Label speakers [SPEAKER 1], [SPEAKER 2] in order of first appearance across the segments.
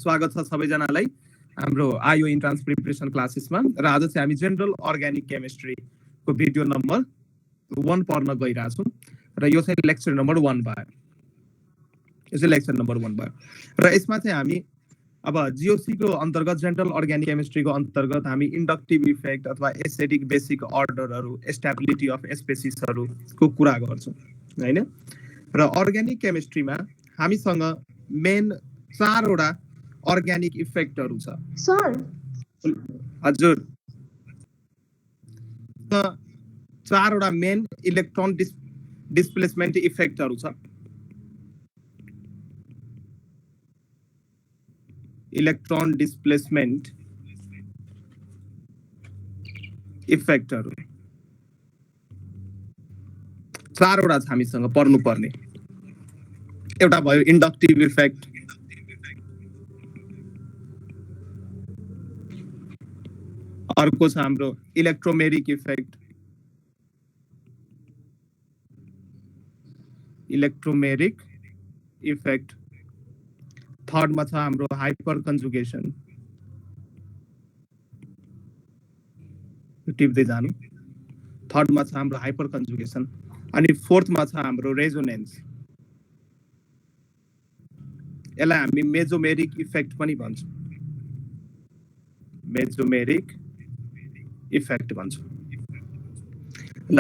[SPEAKER 1] स्वागत छ सबैजनालाई हाम्रो आयो इन्ट्रान्स प्रिपरेसन क्लासेसमा र आज चाहिँ हामी जनरल अर्ग्यानिक केमिस्ट्री को भिडियो नम्बर 1 पढ्न गइरहेका छौं र यो चाहिँ लेक्चर नम्बर 1 भयो। यो चाहिँ लेक्चर नम्बर 1 भयो र यसमा चाहिँ हामी अब जीओसी को अन्तर्गत जनरल अर्ग्यानिक केमिस्ट्री को अन्तर्गत हामी इन्डक्टिभ इफेक्ट अथवा एसिडिक बेसिक अर्डरहरु स्टेबिलिटी अफ स्पेसिसहरु को कुरा गर्छौं हैन। र अर्ग्यानिक केमिस्ट्रीमा हामीसँग मेन 4 वटा अर्ग्यानिक इफेक्टहरु छ
[SPEAKER 2] सर।
[SPEAKER 1] हजुर, त 4 वटा मेन इलेक्ट्रोन डिस्प्लेसमेन्ट इफेक्टहरु छ। इलेक्ट्रोन डिस्प्लेसमेन्ट इफेक्टहरु 4 वटा छ हामीसँग पढ्नु पर्ने। एउटा भयो इन्डक्टिभ इफेक्ट, अर्को छ हाम्रो electromeric effect, electromeric effect, third मा छ हाम्रो हाइपर कन्जुगेसन, टिप्दै जानु, थर्ड मा छ हाम्रो हाइपर कन्जुगेसन, अनि फोर्थ मा छ हाम्रो रेजोनेन्स। यसलाई हामी मेजोमेरिक इफेक्ट पनि भन्छौं, मेजोमेरिक इफेक्ट भन्छौं। ल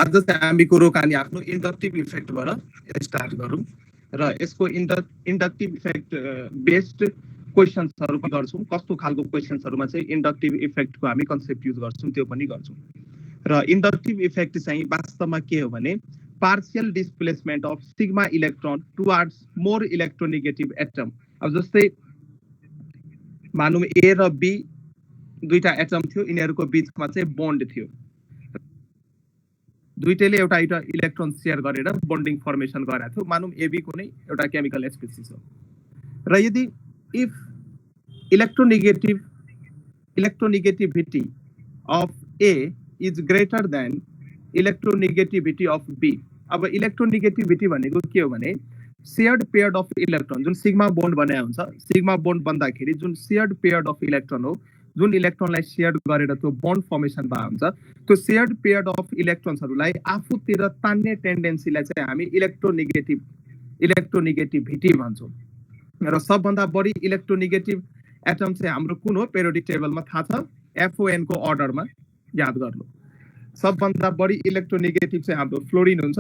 [SPEAKER 1] आज चाहिँ हामी कुराकानी आफ्नो इन्डक्टिभ इफेक्टबाट स्टार्ट गरौँ र यसको इन्डक्टिभ इफेक्ट बेस्ड क्वेशन्सहरु पनि गर्छौं। कस्तो खालको क्वेशन्सहरुमा चाहिँ इन्डक्टिभ इफेक्टको हामी कन्सेप्ट युज गर्छौं त्यो पनि गर्छौं। र इन्डक्टिभ इफेक्ट चाहिँ वास्तवमा के हो भने partial displacement of sigma electron towards more electronegative atom. अब जस्तै मानौं ए र बी दुईटा एटम थियो, यिनीहरुको बीचमा चाहिँ बन्ड थियो, दुईटैले एउटा इलेक्ट्रोन शेयर गरेर बन्डिङ फर्मेसन गरेको थियो। मानौं एबी कुनै एउटा केमिकल स्पेसिस हो र यदि if electronegativity of A is greater than electronegativity of B. अब इलेक्ट्रोनेगेटिभिटी भनेको के हो भने शेयर्ड पेयर्ड अफ इलेक्ट्रोन, जुन सिग्मा बोन्ड बने हुन्छ, सिग्मा बोन्ड बन्दाखेरि जुन शेयर्ड पेयर्ड अफ इलेक्ट्रोन हो, जुन इलेक्ट्रोनलाई शेयर गरेर त्यो बोन्ड फर्मेसन भएको हुन्छ, त्यो शेयर्ड पेयर्ड अफ इलेक्ट्रोन्सहरुलाई आफूतिर तान्ने टेन्डेन्सीलाई चाहिँ हामी इलेक्ट्रोनेगेटिभिटी भन्छौं। र सबभन्दा बढी इलेक्ट्रोनेगेटिभ एटम चाहिँ हाम्रो कुन हो पेरियोडिक टेबलमा थाहा छ, एफओएन को अर्डरमा याद गर्नु। सबभन्दा बढी इलेक्ट्रोनेगेटिभ चाहिँ हाम्रो फ्लोरिन हुन्छ,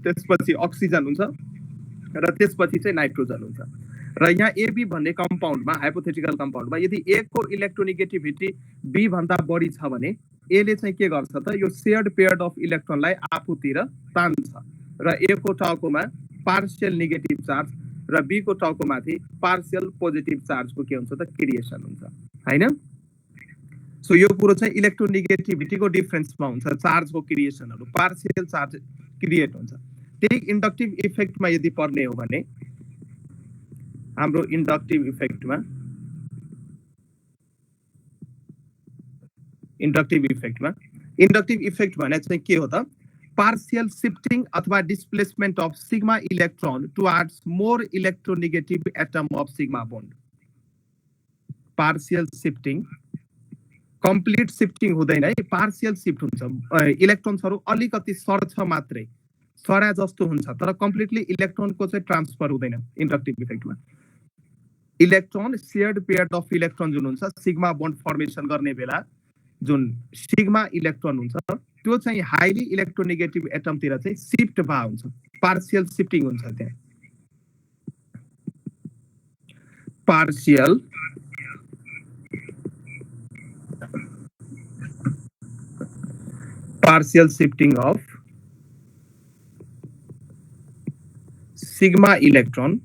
[SPEAKER 1] त्यसपछि अक्सिजन हुन्छ र त्यसपछि चाहिँ नाइट्रोजन हुन्छ। र यहाँ एबी भन्ने कम्पाउन्डमा, हाइपोथेटिकल कम्पाउन्डमा यदि ए को इलेक्ट्रोनेगेटिभिटी बी भन्दा बढी छ भने ए ले चाहिँ के गर्छ त, यो शेयर्ड पेयर्ड अफ इलेक्ट्रोनलाई आफूतिर तान्छ र ए को टाउकोमा पार्शियल नेगेटिभ चार्ज र बी को टाउकोमाथि पार्शियल पोजिटिभ चार्जको के हुन्छ त क्रिएसन हुन्छ हैन। सो यो कुरो चाहिँ इलेक्ट्रोनेगेटिभिटीको डिफरेन्समा हुन्छ, चार्जको क्रिएसनहरु पार्शियल चार्ज क्रिएट हुन्छ। त्यही इन्डक्टिभ इफेक्टमा यदि पर्ने हो भने हाम्रो इन्डक्टिभ इफेक्टमा इन्डक्टिभ इफेक्ट भने चाहिँ के हो त, पार्शियल शिफ्टिङ अथवा displacement of sigma electron towards more electronegative atom of sigma bond. Partial shifting, complete shifting हुँदैन है, पार्शियल शिफ्ट हुन्छ। इलेक्ट्रोन्सहरु अलिकति सर्छ मात्रै, सरा जस्तो हुन्छ, तर कम्प्लिटली इलेक्ट्रोनको चाहिँ ट्रान्सफर हुँदैन इन्डक्टिभ इफेक्टमा। Electron shared paired of electron जुन हुन्छ, सिग्मा बोन्ड फर्मेसन गर्ने बेला जुन सिग्मा इलेक्ट्रोन हुन्छ त्यो चाहिँ हाइली इलेक्ट्रोनेगेटिभ एटमतिर चाहिँ शिफ्ट भएको हुन्छ, पार्शियल शिफ्टिङ हुन्छ। त्यहाँ partial shifting of sigma electron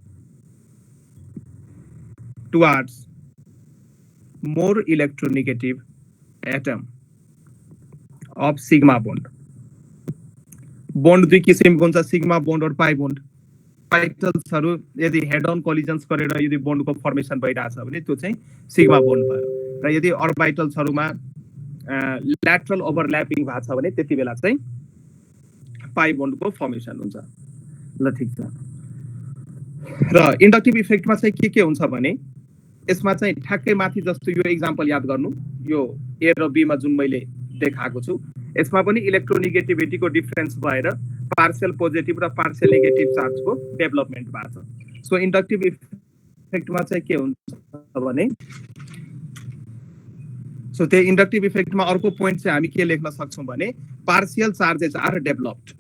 [SPEAKER 1] towards more electronegative atom of sigma bond. Bond दुई किसिमको हुन्छ, सिग्मा बोन्ड र पाई बोन्ड। पाइटल्सहरु यदि हेड अन कोलिजन्स गरेर यदि बोन्डको फर्मेसन भइराछ भने त्यो चाहिँ सिग्मा बोन्ड भयो र यदि अर्बिटल्सहरुमा ल्याटरल ओभरल्यापिङ भएको छ भने त्यति बेला चाहिँ पाई बोन्डको फर्मेसन हुन्छ। ल ठीक छ। र इन्डक्टिभ इफेक्टमा चाहिँ के हुन्छ भने यसमा चाहिँ ठ्याक्कै माथि जस्तो यो एक्जाम्पल याद गर्नु, यो ए र बी मा जुन मैले देखाएको छु यसमा पनि इलेक्ट्रोनेगेटिभिटीको डिफरेन्स भएर पार्शियल पोजिटिभ र पार्शियल नेगेटिभ चार्जको डेभलपमेन्ट भएको छ। सो इन्डक्टिभ इफेक्टमा चाहिँ के हुन्छ भने सो त्यो इन्डक्टिभ इफेक्टमा अर्को पोइन्ट चाहिँ हामी के लेख्न सक्छौँ भने partial charges are developed,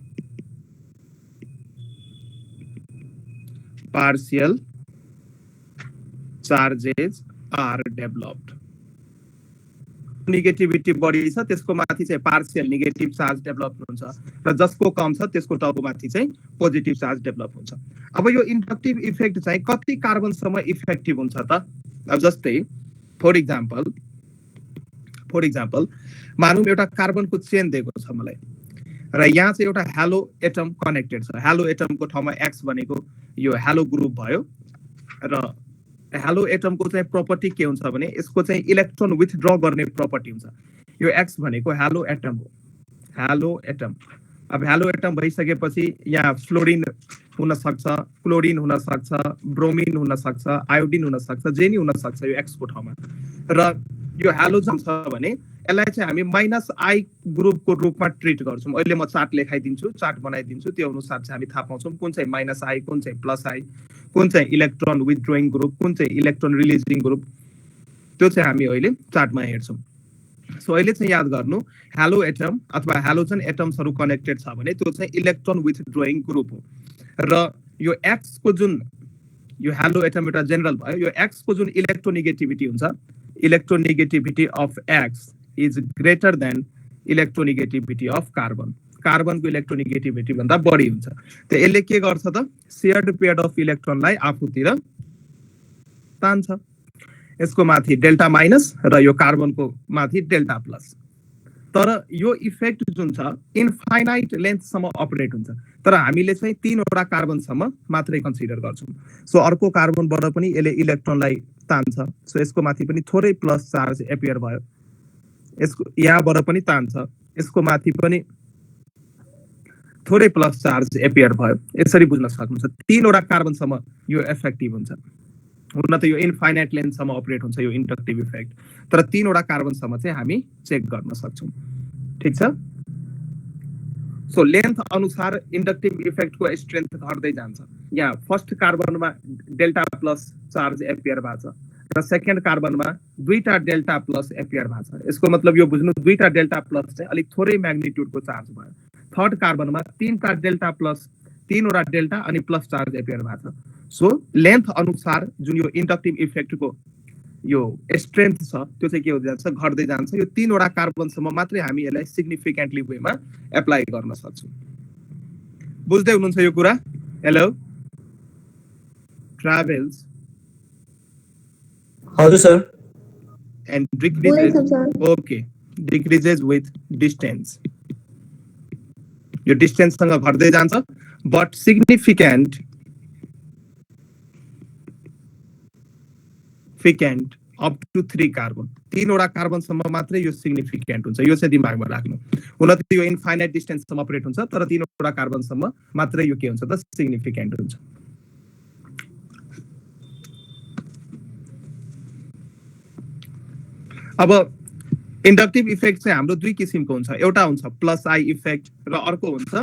[SPEAKER 1] partial charges are developed। Negativity बढी छ त्यसको माथि चाहिँ पार्शियल नेगेटिभ चार्ज डेभलप हुन्छ र जसको कम छ त्यसको टर्बोमाथि चाहिँ पोजिटिभ चार्ज डेभलप हुन्छ। अब यो इन्डक्टिभ इफेक्ट चाहिँ कति कार्बनसम्म इफेक्टिभ हुन्छ त? अब जस्तै फर इक्जाम्पल मानौँ एउटा कार्बनको चेन दिएको छ मलाई र यहाँ चाहिँ एउटा हेलो एटम कनेक्टेड छ। हेलो एटमको ठाउँमा एक्स भनेको यो हेलो ग्रुप भयो र हेलो एटमको चाहिँ प्रपर्टी के हुन्छ भने यसको चाहिँ इलेक्ट्रोन विथड्र गर्ने प्रपर्टी हुन्छ। यो एक्स भनेको हेलो एटम हो, हेलो एटम। अब हेलो एटम भइसकेपछि यहाँ फ्लोरिन हुन सक्छ, क्लोरिन हुन सक्छ, ब्रोमिन हुन सक्छ, आयोडिन हुन सक्छ, जे नि हुन सक्छ यो एक्स को ठाउँमा। र यो हेलोजन छ भने यसलाई चाहिँ हामी माइनस आई ग्रुपको रूपमा ट्रिट गर्छौँ। अहिले म चार्ट लेखाइदिन्छु, चार्ट बनाइदिन्छु, त्यो अनुसार चाहिँ हामी थाहा पाउँछौँ कुन चाहिँ माइनस आई, कुन चाहिँ प्लस आई, कुन चाहिँ इलेक्ट्रोन विथड्रोइङ ग्रुप, कुन चाहिँ इलेक्ट्रोन रिलिजिङ ग्रुप, त्यो चाहिँ हामी अहिले चार्टमा हेर्छौँ। सो अहिले चाहिँ याद गर्नु हेलो एटम अथवा हेलोजन एटम्सहरू कनेक्टेड छ भने त्यो चाहिँ इलेक्ट्रोन विथड्रोइङ ग्रुप हो र यो एक्स को जुन यो हेलो एटम एउटा जेनरल भयो, यो एक्स को जुन इलेक्ट्रोनेगेटिभिटी हुन्छ, electronegativity of X is greater than electronegativity of carbon. कार्बनको इलेक्ट्रोनेगेटिभिटी भन्दा बढी हुन्छ। त यसले के गर्छ त शेयर्ड पेयर अफ इलेक्ट्रोनलाई आफूतिर तान्छ। यसको माथि डेल्टा माइनस र यो कार्बनको माथि डेल्टा प्लस। तर यो इफेक्ट जुन छ इन्फाइनाइट लेन्थसम्म अपरेट हुन्छ, तर हामीले चाहिँ 3 वटा कार्बनसम्म मात्रै कन्सिडर गर्छौँ। सो अर्को कार्बनबाट पनि यसले इलेक्ट्रोनलाई तान्छ, सो यसको माथि पनि थोरै प्लस चार्ज एपियर भयो, यसको यहाँबाट पनि तान्छ, यसको माथि पनि थोरै प्लस चार्ज एपियर भयो। यसरी बुझ्न सक्नुहुन्छ 3 वटा कार्बनसम्म यो इफेक्टिभ हुन्छ। हुन त यो इन्फाइनाइट लेन्थसम्म अपरेट हुन्छ यो इन्डक्टिभ इफेक्ट, तर 3 वटा कार्बनसम्म चाहिँ हामी चेक गर्न सक्छौँ। ठिक छ। सो लेन्थ अनुसार इन्डक्टिभ इफेक्टको स्ट्रेन्थ घट्दै जान्छ। यहाँ फर्स्ट कार्बनमा डेल्टा प्लस चार्ज एपियर भएको छ र सेकेन्ड कार्बनमा 2टा डेल्टा प्लस एपियर भएको छ। यसको मतलब यो बुझ्नु 2टा डेल्टा प्लस चाहिँ अलिक थोरै म्याग्निट्युडको चार्ज भयो। थर्ड कार्बनमा 3टा डेल्टा प्लस 3 वटा डेल्टा अनि प्लस चार्ज एपियर भएको छ। सो लेन्थ अनुसार जुन यो इन्डक्टिभ इफेक्टको यो स्ट्रेन्थ छ त्यो चाहिँ के हुँदै जान्छ, घट्दै जान्छ। यो 3 वटा कार्बनसम्म मात्रै हामी यसलाई सिग्निफिकेन्टली वेमा एप्लाई गर्न सक्छौँ। बुझ्दै हुनुहुन्छ यो कुरा? हेलो ट्राभल्स
[SPEAKER 2] हजुर sir.
[SPEAKER 1] and decreases okay decreases with distance। यो डिस्टेन्स सँग घट्दै जान्छ but significant up to 3 carbon, 3 वटा कार्बनसम्म मात्रै यो सिग्निफिकेन्ट हुन्छ। यो चाहिँ दिमागमा राख्नु। हुन त यो इन्फाइनाइट डिस्टेन्ससम्म अपरेट हुन्छ, तर 3 वटा कार्बनसम्म मात्रै यो के हुन्छ त सिग्निफिकेन्ट हुन्छ। अब इन्डक्टिभ इफेक्ट चाहिँ हाम्रो 2 किसिमको हुन्छ। एउटा हुन्छ प्लस आई इफेक्ट र अर्को हुन्छ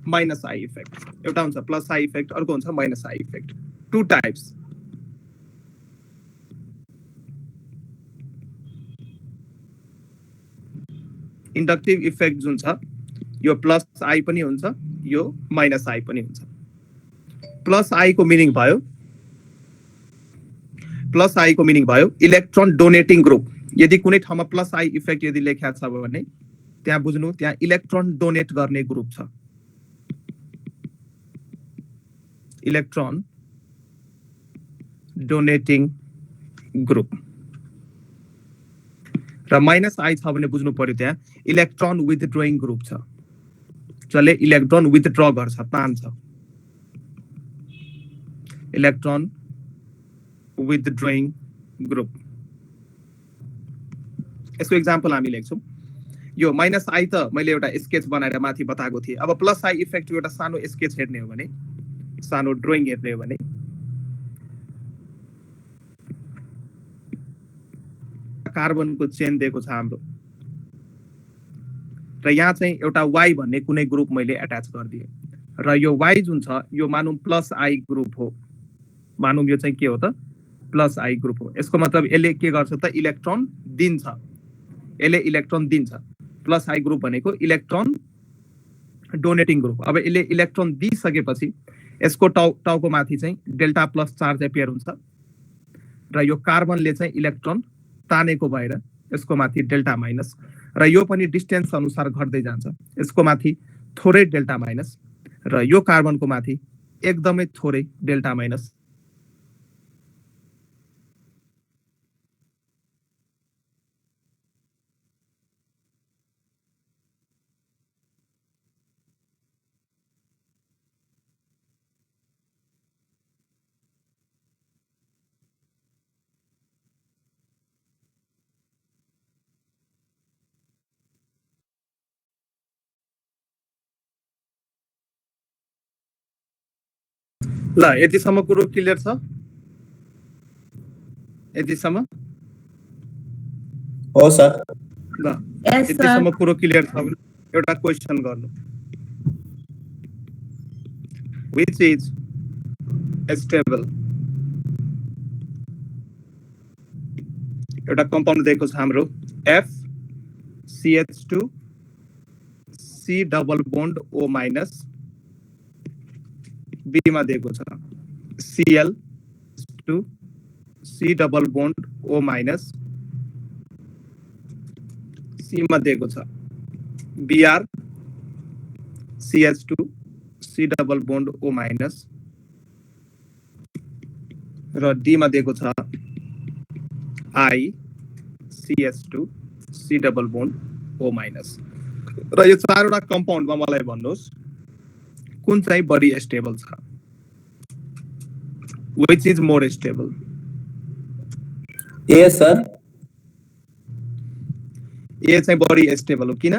[SPEAKER 1] माइनस आई इफेक्ट। एउटा हुन्छ प्लस आई इफेक्ट, अर्को हुन्छ minus I effect. 2 types. Inductive effect जुन छ यो प्लस आई पनि हुन्छ, यो माइनस आई पनि हुन्छ। प्लस आई को मिनिङ भयो इलेक्ट्रोन डोनेटिङ ग्रुप। यदि कुनै ठाउँमा प्लस आई इफेक्ट यदि लेखा छ भने त्यहाँ बुझ्नु त्यहाँ इलेक्ट्रोन डोनेट गर्ने ग्रुप छ, इलेक्ट्रोन डोनेटिङ ग्रुप। र माइनस आई छ भने बुझ्नु पर्यो त्यहाँ इलेक्ट्रोन विथड्रोइङ ग्रुप छ, जसले इलेक्ट्रोन विथड्र गर्छ, तान्छ। Electron withdrawing group. यसको एक्जाम्पल हामी लेख्छौँ। यो माइनस आई त मैले एउटा स्केच बनाएर माथि बताएको थिएँ। अब प्लस आई इफेक्ट एउटा सानो स्केच हेर्ने हो भने, सानो ड्रइङ हेर्ने हो भने कार्बनको चेन दिएको छ हाम्रो र यहाँ चाहिँ एउटा Y भन्ने कुनै ग्रुप मैले एट्याच गरिदिएँ र यो Y जुन छ यो मानौँ +I ग्रुप हो मानौँ यो चाहिँ के हो त +I ग्रुप हो यसको मतलब यसले के गर्छ त इलेक्ट्रोन दिन्छ यसले इलेक्ट्रोन दिन्छ +I ग्रुप भनेको इलेक्ट्रोन डोनेटिङ ग्रुप अब यसले इलेक्ट्रोन दिइसकेपछि यसको टाउको माथि चाहिँ डेल्टा प्लस चार्ज एपियर हुन्छ र यो कार्बनले चाहिँ इलेक्ट्रोन तानेको भएर यसको माथि डेल्टा माइनस र यो पनि डिस्टेन्स अनुसार घट्दै जान्छ यसको माथि थोरै डेल्टा माइनस र यो कार्बनको माथि एकदमै थोरै डेल्टा माइनस ल यतिसम्म कुरो क्लियर छ यतिसम्म
[SPEAKER 2] हो सर
[SPEAKER 1] ल यतिसम्म कुरो क्लियर छ भने एउटा क्वेशन गर्नु which is stable एउटा कम्पाउन्ड दिएको छ हाम्रो FCH2 C double bond O minus B मा दिएको छ Cl2 C double bond O minus C मा दिएको छ Br CH2 C double bond O minus र D मा दिएको छ I CH2 C double bond O minus र यो चारवटा कम्पाउन्डमा मलाई भन्नुहोस् कुन चाहिँ बढी स्टेबल छ which is more stable
[SPEAKER 2] A sir
[SPEAKER 1] A चाहिँ बढी स्टेबल हो किन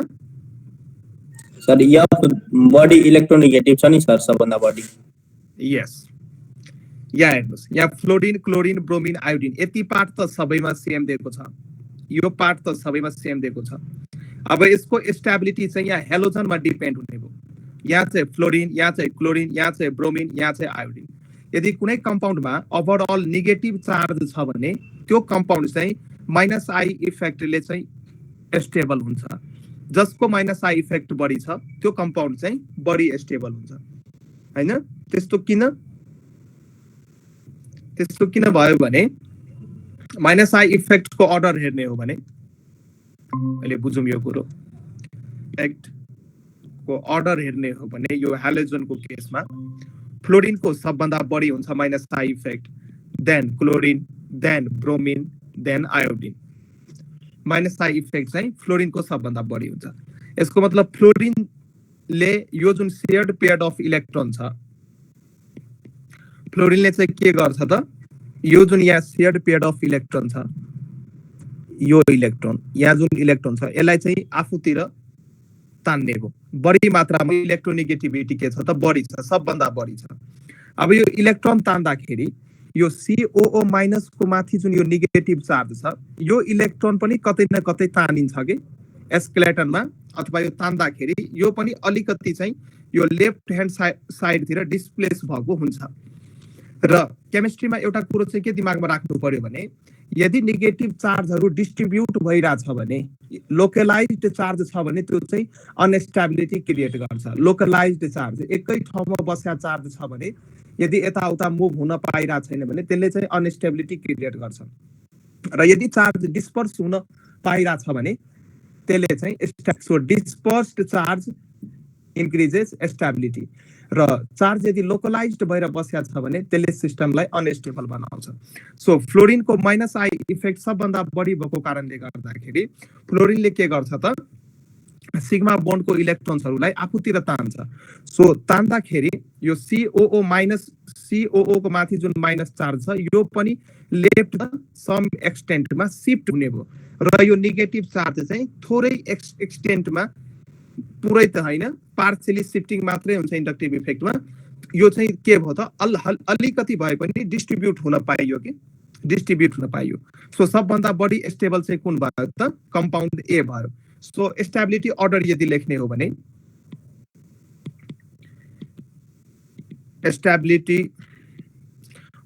[SPEAKER 2] सर F बढी इलेक्ट्रोनेगेटिभ छ नि सर सबभन्दा बढी
[SPEAKER 1] यस यहाँ हेर्नुहोस् यहाँ फ्लोरिन क्लोरिन ब्रोमिन आयोडिन यति पार्ट त सबैमा सेम दिएको छ यो पार्ट त सबैमा सेम दिएको छ अब यसको स्टेबिलिटी चाहिँ यहाँ हेलोजनमा डिपेन्ड हुने भयो यहाँ चाहिँ फ्लोरिन यहाँ चाहिँ क्लोरिन यहाँ चाहिँ ब्रोमिन यहाँ चाहिँ आयोडिन यदि कुनै कम्पाउन्डमा ओभरअल नेगेटिभ चार्ज छ भने त्यो कम्पाउन्ड चाहिँ -I इफेक्टले चाहिँ स्टेबल हुन्छ जसको -I इफेक्ट बढी छ त्यो कम्पाउन्ड चाहिँ बढी स्टेबल हुन्छ हैन त्यस्तो किन भयो भने -I इफेक्टको अर्डर हेर्ने हो भने अहिले बुझौँ यो कुरो इफेक्ट को अर्डर हेर्ने हो भने यो हेलोजनको केसमा फ्लोरिनको सबभन्दा बढी हुन्छ -I effect then chlorine then bromine then iodine -I effect चाहिँ फ्लोरिनको सबभन्दा बढी हुन्छ यसको मतलब फ्लोरिनले यो जुन शेयर्ड पेयर अफ इलेक्ट्रोन छ फ्लोरिनले चाहिँ के गर्छ त यो जुन यहाँ शेयर्ड पेयर अफ इलेक्ट्रोन छ यो इलेक्ट्रोन यहाँ जुन इलेक्ट्रोन छ यसलाई चाहिँ आफूतिर तान्ने हो बढी मात्रामा इलेक्ट्रोनेगेटिभिटी के छ त बढी छ सबभन्दा बढी छ अब यो इलेक्ट्रोन तान्दाखेरि यो COO माइनस को माथि जुन यो नेगेटिभ चार्ज छ यो इलेक्ट्रोन पनि कतै न कतै तानिन्छ के एस्केलेटनमा अथवा यो तान्दाखेरि यो पनि अलिकति चाहिँ यो लेफ्ट ह्यान्ड साइडतिर डिस्प्लेस भएको हुन्छ र केमिस्ट्रीमा एउटा कुरो चाहिँ के दिमागमा राख्नु पर्यो भने यदि नेगेटिभ चार्जहरू डिस्ट्रिब्युट भइरहेछ भने लोकलाइज्ड चार्ज छ भने त्यो चाहिँ अनस्टेबिलिटी क्रिएट गर्छ लोकलाइज्ड चार्ज एकै ठाउँमा बसेको चार्ज छ भने यदि यताउता मुभ हुन पाइरहेको छैन भने त्यसले चाहिँ अनस्टेबिलिटी क्रिएट गर्छ र यदि चार्ज डिस्पर्स हुन पाइरहेछ भने त्यसले चाहिँ डिस्पर्स्ड चार्ज इन्क्रिजेस स्टेबिलिटी र चार्ज यदि लोकलाइज्ड भएर बसेको छ भने त्यसले सिस्टमलाई अनस्टेबल बनाउँछ सो फ्लोरिनको -I इफेक्ट सबभन्दा बढी भएको कारणले गर्दाखेरि फ्लोरिनले के गर्छ त सिग्मा बोन्डको इलेक्ट्रोन्सहरूलाई आफूतिर तान्छ सो तान्दाखेरि यो COO माइनस COO को माथि जुन माइनस चार्ज छ यो पनि लेफ्ट सम एक्सटेन्टमा शिफ्ट हुने भयो र यो नेगेटिभ चार्ज चाहिँ थोरै एक्सटेन्टमा पुरै त हैन पार्शियली शिफ्टिङ मात्रै हुन्छ इन्डक्टिभ इफेक्टमा यो चाहिँ के भयो त अलिकति भए पनि डिस्ट्रिब्युट हुन पाइयो कि डिस्ट्रिब्युट हुन पाइयो। सो सबभन्दा बढी स्टेबल चाहिँ कुन भयो त कम्पाउन्ड ए भयो। सो स्टेबिलिटी अर्डर यदि लेख्ने हो भने स्टेबिलिटी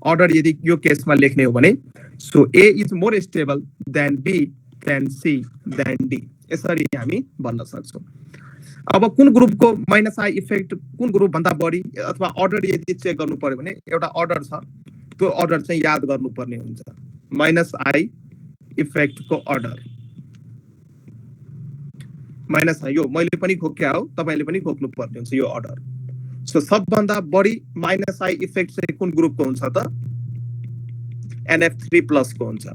[SPEAKER 1] अर्डर यदि यो केसमा लेख्ने हो भने so A is more stable then B then C then D, यसरी हामी भन्न सक्छौँ। अब कुन ग्रुपको माइनस आई इफेक्ट कुन ग्रुप भन्दा बढी अथवा अर्डर यदि चेक गर्नु पर्यो भने एउटा अर्डर छ, त्यो अर्डर चाहिँ याद गर्नुपर्ने हुन्छ। माइनस आई इफेक्टको अर्डर माइनस आई, यो मैले पनि खोक्या हो, तपाईले पनि खोक्नु पर्ने हुन्छ यो अर्डर। सो सबभन्दा बढी माइनस आई इफेक्ट चाहिँ कुन ग्रुपको हुन्छ त NF3+ को हुन्छ।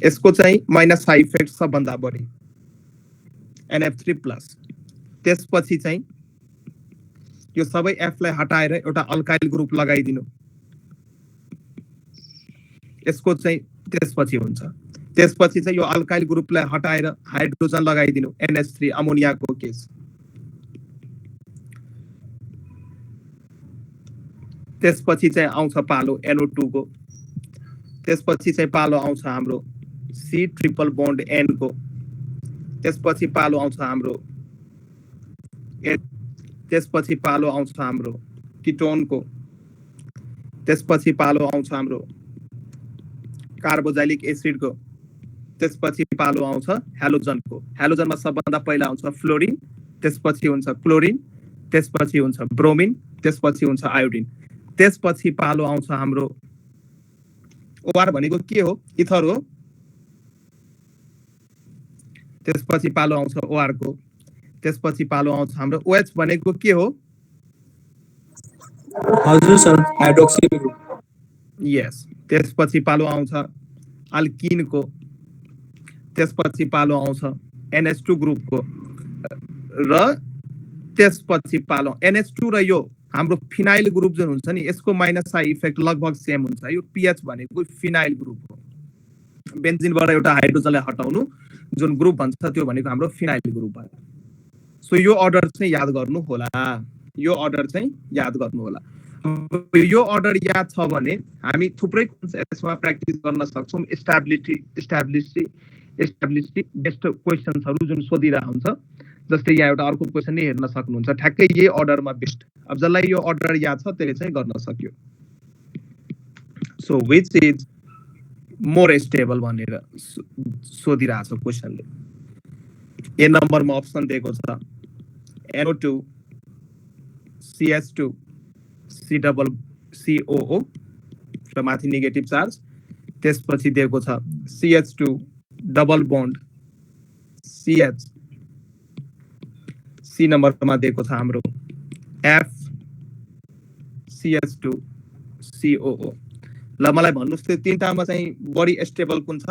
[SPEAKER 1] यसको चाहिँ माइनस आई इफेक्ट सबभन्दा बढी NF3+। त्यसपछि चाहिँ यो सबै F लाई हटाएर एउटा अल्काइल ग्रुप लगाइदिनु, यसको चाहिँ त्यसपछि हुन्छ। त्यसपछि चाहिँ यो अल्काइल ग्रुपलाई हटाएर हाइड्रोजन लगाइदिनु NH3 अमोनियाको केस। त्यसपछि चाहिँ आउँछ पालो NO2 को। त्यसपछि चाहिँ पालो आउँछ हाम्रो C ट्रिपल बन्ड N को। त्यसपछि पालो आउँछ हाम्रो त्यसपछि पालो आउँछ हाम्रो कीटोन को। त्यसपछि पालो आउँछ हाम्रो कार्बोक्सिलिक एसिड को। त्यसपछि पालो आउँछ हेलोजन को। हेलोजनमा सबभन्दा पहिला आउँछ फ्लोरिन, त्यसपछि हुन्छ क्लोरिन, त्यसपछि हुन्छ ब्रोमिन, त्यसपछि हुन्छ आयोडिन। त्यसपछि पालो आउँछ हाम्रो OR भनेको के हो? इथर हो। त्यसपछि पालो आउँछ OR को। त्यसपछि पालो आउँछ हाम्रो OH भनेको के हो?
[SPEAKER 2] हजुर सर, हाइड्रोक्सी ग्रुप।
[SPEAKER 1] यस। त्यसपछि पालो आउँछ अल्किन को। त्यसपछि पालो आउँछ NH2 ग्रुप को। र त्यसपछि पालो NH2 र यो हाम्रो फिनाइल ग्रुप जुन हुन्छ नि यसको माइनस आई इफेक्ट लगभग सेम हुन्छ। यो पीएच भनेको फिनाइल ग्रुप हो। बेन्जिनबाट एउटा हाइड्रोजनलाई हटाउनु जुन ग्रुप भन्छ त्यो भनेको हाम्रो फिनाइल ग्रुप भयो। सो यो अर्डर चाहिँ याद गर्नु होला। यो अर्डर चाहिँ याद गर्नु होला। यो अर्डर याद छ भने हामी थुप्रै यसमा प्र्याक्टिस गर्न सक्छौँ। स्टेबिलिटी बेस्ड क्वेशन्सहरू जुन सोधिरहेको हुन्छ, जस्तै यहाँ एउटा अर्को क्वेशन नै हेर्न सक्नुहुन्छ, ठ्याक्कै यही अर्डरमा बेस्ट। अब जसलाई यो अर्डर याद छ त्यसले चाहिँ गर्न सक्यो। So which is more stable भनेर सोधिरहेको छ क्वेशनले। ए नम्बरमा अप्सन दिएको छ NO2 CH2 COO र माथि नेगेटिभ चार्ज। त्यसपछि दिएको छ CH2 double bond CH। C नम्बरमा दिएको छ हाम्रो F CH2 COO। ल मलाई भन्नुस् त्यो तीनटामा चाहिँ बढी स्टेबल कुन छ?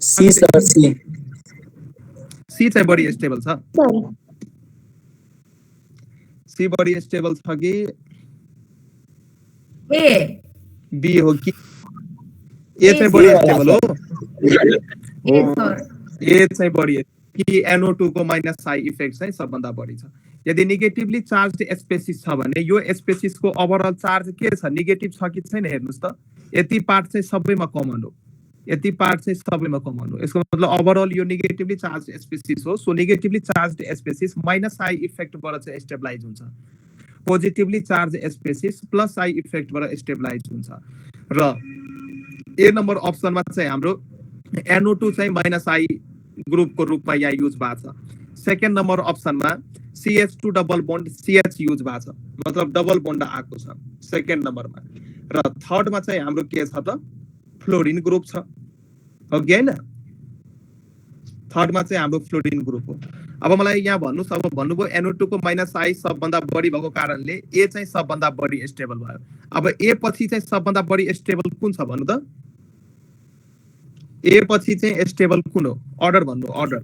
[SPEAKER 2] सी सर,
[SPEAKER 1] सी चाहिँ बढी स्टेबल छ। सी बढी स्टेबल छ कि
[SPEAKER 3] ए
[SPEAKER 1] बी हो कि ए चाहिँ बढी स्टेबल हो? ए चाहिँ बढी कि NO2 को माइनस आई इफेक्ट चाहिँ सबभन्दा बढी छ। यदि नेगेटिभली चार्ज स्पेसिस छ भने यो स्पेसिसको ओभरअल चार्ज के छ, नेगेटिभ छ कि छैन हेर्नुस् त। यति पार्ट चाहिँ सबैमा कमन हो, यति पार्ट चाहिँ सबैमा कमन हो। यसको मतलब ओभरअल यो नेगेटिभली चार्ज स्पेसिस हो। So negatively charge species minus I इफेक्टबाट चाहिँ स्टेबलाइज हुन्छ, positively charge species plus I इफेक्टबाट स्टेबलाइज हुन्छ। र ए नम्बर अप्सनमा चाहिँ हाम्रो NO2 चाहिँ माइनस आई ग्रुपको रूपमा यहाँ युज भएको छ। सेकेन्ड नम्बर अप्सनमा CH2 double bond CH use भएको छ, मतलब डबल बन्ड आएको छ सेकेन्ड नम्बरमा। र थर्डमा चाहिँ हाम्रो के छ त फ्लोरिन ग्रुप छ, हो कि हैन? थर्डमा चाहिँ हाम्रो फ्लोरिन ग्रुप हो। अब मलाई यहाँ भन्नुस्, अब भन्नुभयो NO2 को माइनस आई सबभन्दा बढी भएको कारणले ए चाहिँ सबभन्दा बढी स्टेबल भयो। अब ए पछि चाहिँ सबभन्दा बढी स्टेबल कुन छ भन्नु त? ए पछि चाहिँ स्टेबल कुन हो? अर्डर भन्नु, अर्डर।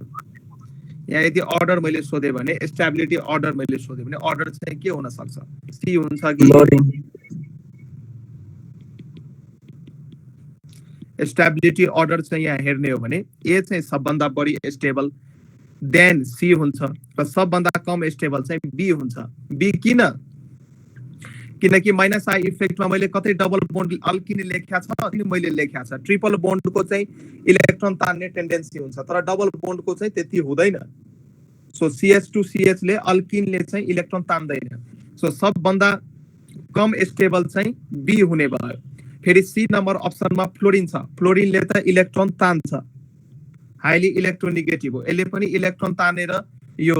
[SPEAKER 1] यहाँ यदि अर्डर मैले सोधे भने स्टेबिलिटी अर्डर मैले सोधे भने अर्डर चाहिँ के हुन सक्छ? सी हुन्छ कि? स्टेबिलिटी अर्डर चाहिँ यहाँ हेर्ने हो भने ए चाहिँ सबभन्दा बढी स्टेबल, देन सी हुन्छ र सबभन्दा कम स्टेबल चाहिँ बी हुन्छ। बी किन? किनकि माइनस आई इफेक्टमा मैले कतै डबल बोन्ड अल्किन लेख्या छ अनि मैले लेख्या छ ट्रिपल बोन्डको चाहिँ इलेक्ट्रोन तान्ने टेन्डेन्सी हुन्छ तर डबल बोन्डको चाहिँ त्यति हुँदैन सो CH2CH ले अल्किनले चाहिँ इलेक्ट्रोन तान्दैन सो सबभन्दा कम स्टेबल चाहिँ बी हुने भयो फेरि सी नम्बर अप्सनमा फ्लोरिन छ फ्लोरिनले त इलेक्ट्रोन तान्छ हाइली इलेक्ट्रोनेगेटिभ हो यसले पनि इलेक्ट्रोन तानेर यो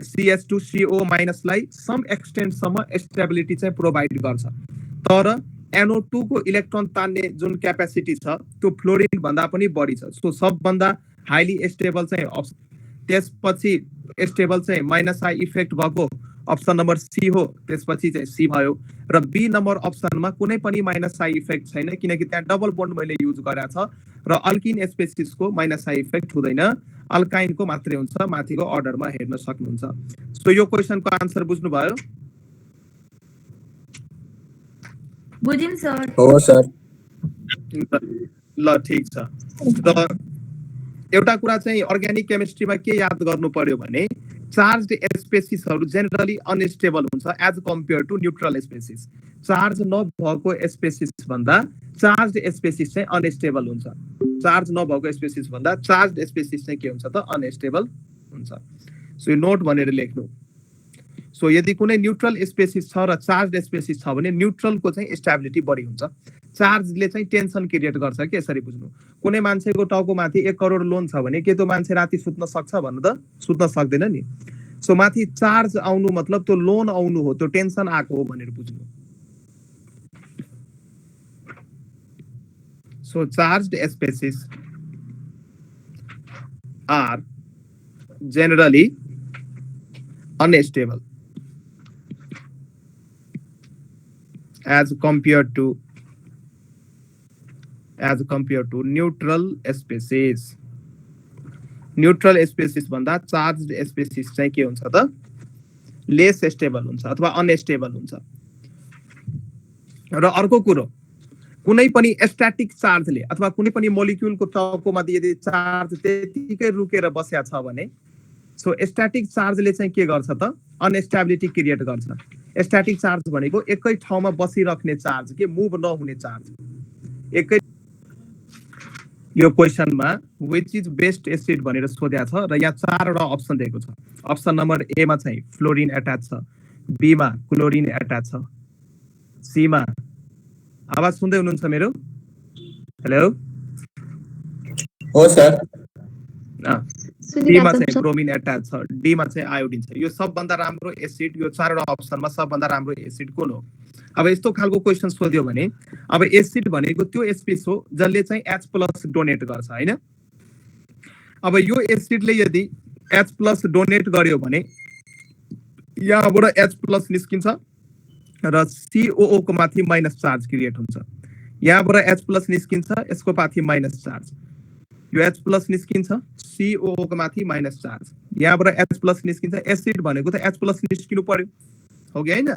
[SPEAKER 1] CH2CO- लाई सम एक्सटेन्ट सम्म स्टेबिलिटी चाहिँ प्रोभाइड गर्छ तर NO2 को इलेक्ट्रोन तान्ने जुन क्यापेसिटी छ त्यो फ्लोरिन भन्दा पनि बढी छ सो सबभन्दा हाइली स्टेबल चाहिँ त्यसपछि स्टेबल चाहिँ माइनस आई इफेक्ट भएको अप्सन नम्बर सी हो त्यसपछि चाहिँ सी भयो र बी नम्बर अप्सनमा कुनै पनि माइनस आई इफेक्ट छैन किनकि त्यहाँ डबल बोन्ड मैले युज गरेको छ र अल्किन स्पेसिसको माइनस आई इफेक्ट हुँदैन अल्काइनको मात्रै हुन्छ माथिको अर्डरमा हेर्न सक्नुहुन्छ सो यो क्वेशनको आन्सर बुझ्नु भयो
[SPEAKER 3] बुझिम सर
[SPEAKER 2] हो सर
[SPEAKER 1] ल ठीक छ त एउटा कुरा चाहिँ अर्ग्यानिक केमिस्ट्रीमा के याद गर्नु पर्यो भने चार्ज स्पेसिसहरु जेनरली अनस्टेबल हुन्छ as compare to neutral species charge नभएको स्पेसिस भन्दा चार्ज स्पेसिस चाहिँ अनस्टेबल हुन्छ चार्ज नभएको स्पेसिस भन्दा चार्ज स्पेसिस चाहिँ के हुन्छ त अनस्टेबल हुन्छ सो यो नोट भनेर लेख्नु सो यदि कुनै न्यूट्रल स्पेसिस छ र चार्ज स्पेसिस छ भने न्यूट्रलको चाहिँ स्टेबिलिटी बढी हुन्छ चार्जले चाहिँ टेन्सन क्रिएट गर्छ के यसरी बुझ्नु कुनै मान्छेको टाउको माथि 1 करोड लोन छ भने के त्यो मान्छे राति सुत्न सक्छ भन्नु त सुत्न सक्दैन नि सो माथि चार्ज आउनु मतलब त्यो लोन आउनु हो त्यो टेन्सन आको हो भनेर बुझ्नु so charged species are generally unstable as compared to neutral species. Neutral species भन्दा चार्ज्ड स्पेसिस चाहिँ के हुन्छ त लेस स्टेबल हुन्छ अथवा अनस्टेबल हुन्छ र अर्को कुरो कुनै पनि स्ट्याटिक चार्जले अथवा कुनै पनि मोलिक्युलको टाउकोमा यदि चार्ज त्यतिकै रुकेर बस्या छ भने सो स्ट्याटिक चार्जले चाहिँ के गर्छ त अनस्टेबिलिटी क्रिएट गर्छ स्ट्याटिक चार्ज भनेको एकै ठाउँमा बसिराख्ने चार्ज के मुभ नहुने चार्ज एकै यो क्वेशनमा व्हिच इज बेस्ट एसिड भनेर सोध्या छ र यहाँ चारवटा अप्सन दिएको छ अप्सन नम्बर ए मा चाहिँ फ्लोरिन एट्याच छ बी मा क्लोरिन एट्याच छ सी मा आवाज सुन्दै हुनुहुन्छ मेरो हेलो
[SPEAKER 2] हो सर
[SPEAKER 1] डी मा चाहिँ ब्रोमिन एट्याच छ डी मा चाहिँ आयोडिन छ यो सबभन्दा राम्रो एसिड यो चारवटा अप्सनमा सबभन्दा राम्रो एसिड कुन हो अब यस्तो खालको क्वेशन सोध्यो भने अब एसिड भनेको त्यो स्पेस हो जसले चाहिँ H+ डोनेट गर्छ हैन अब यो एसिडले यदि H+ डोनेट गर्यो भने यहाँबाट H+ निस्किन्छ र COO को माथि माइनस चार्ज क्रिएट हुन्छ यहाँबाट H+ निस्किन्छ यसको माथि माइनस चार्ज यो H+ निस्किन्छ COO को माथि माइनस चार्ज यहाँबाट H+ निस्किन्छ एसिड भनेको त H+ निस्किनु पर्यो हो कि हैन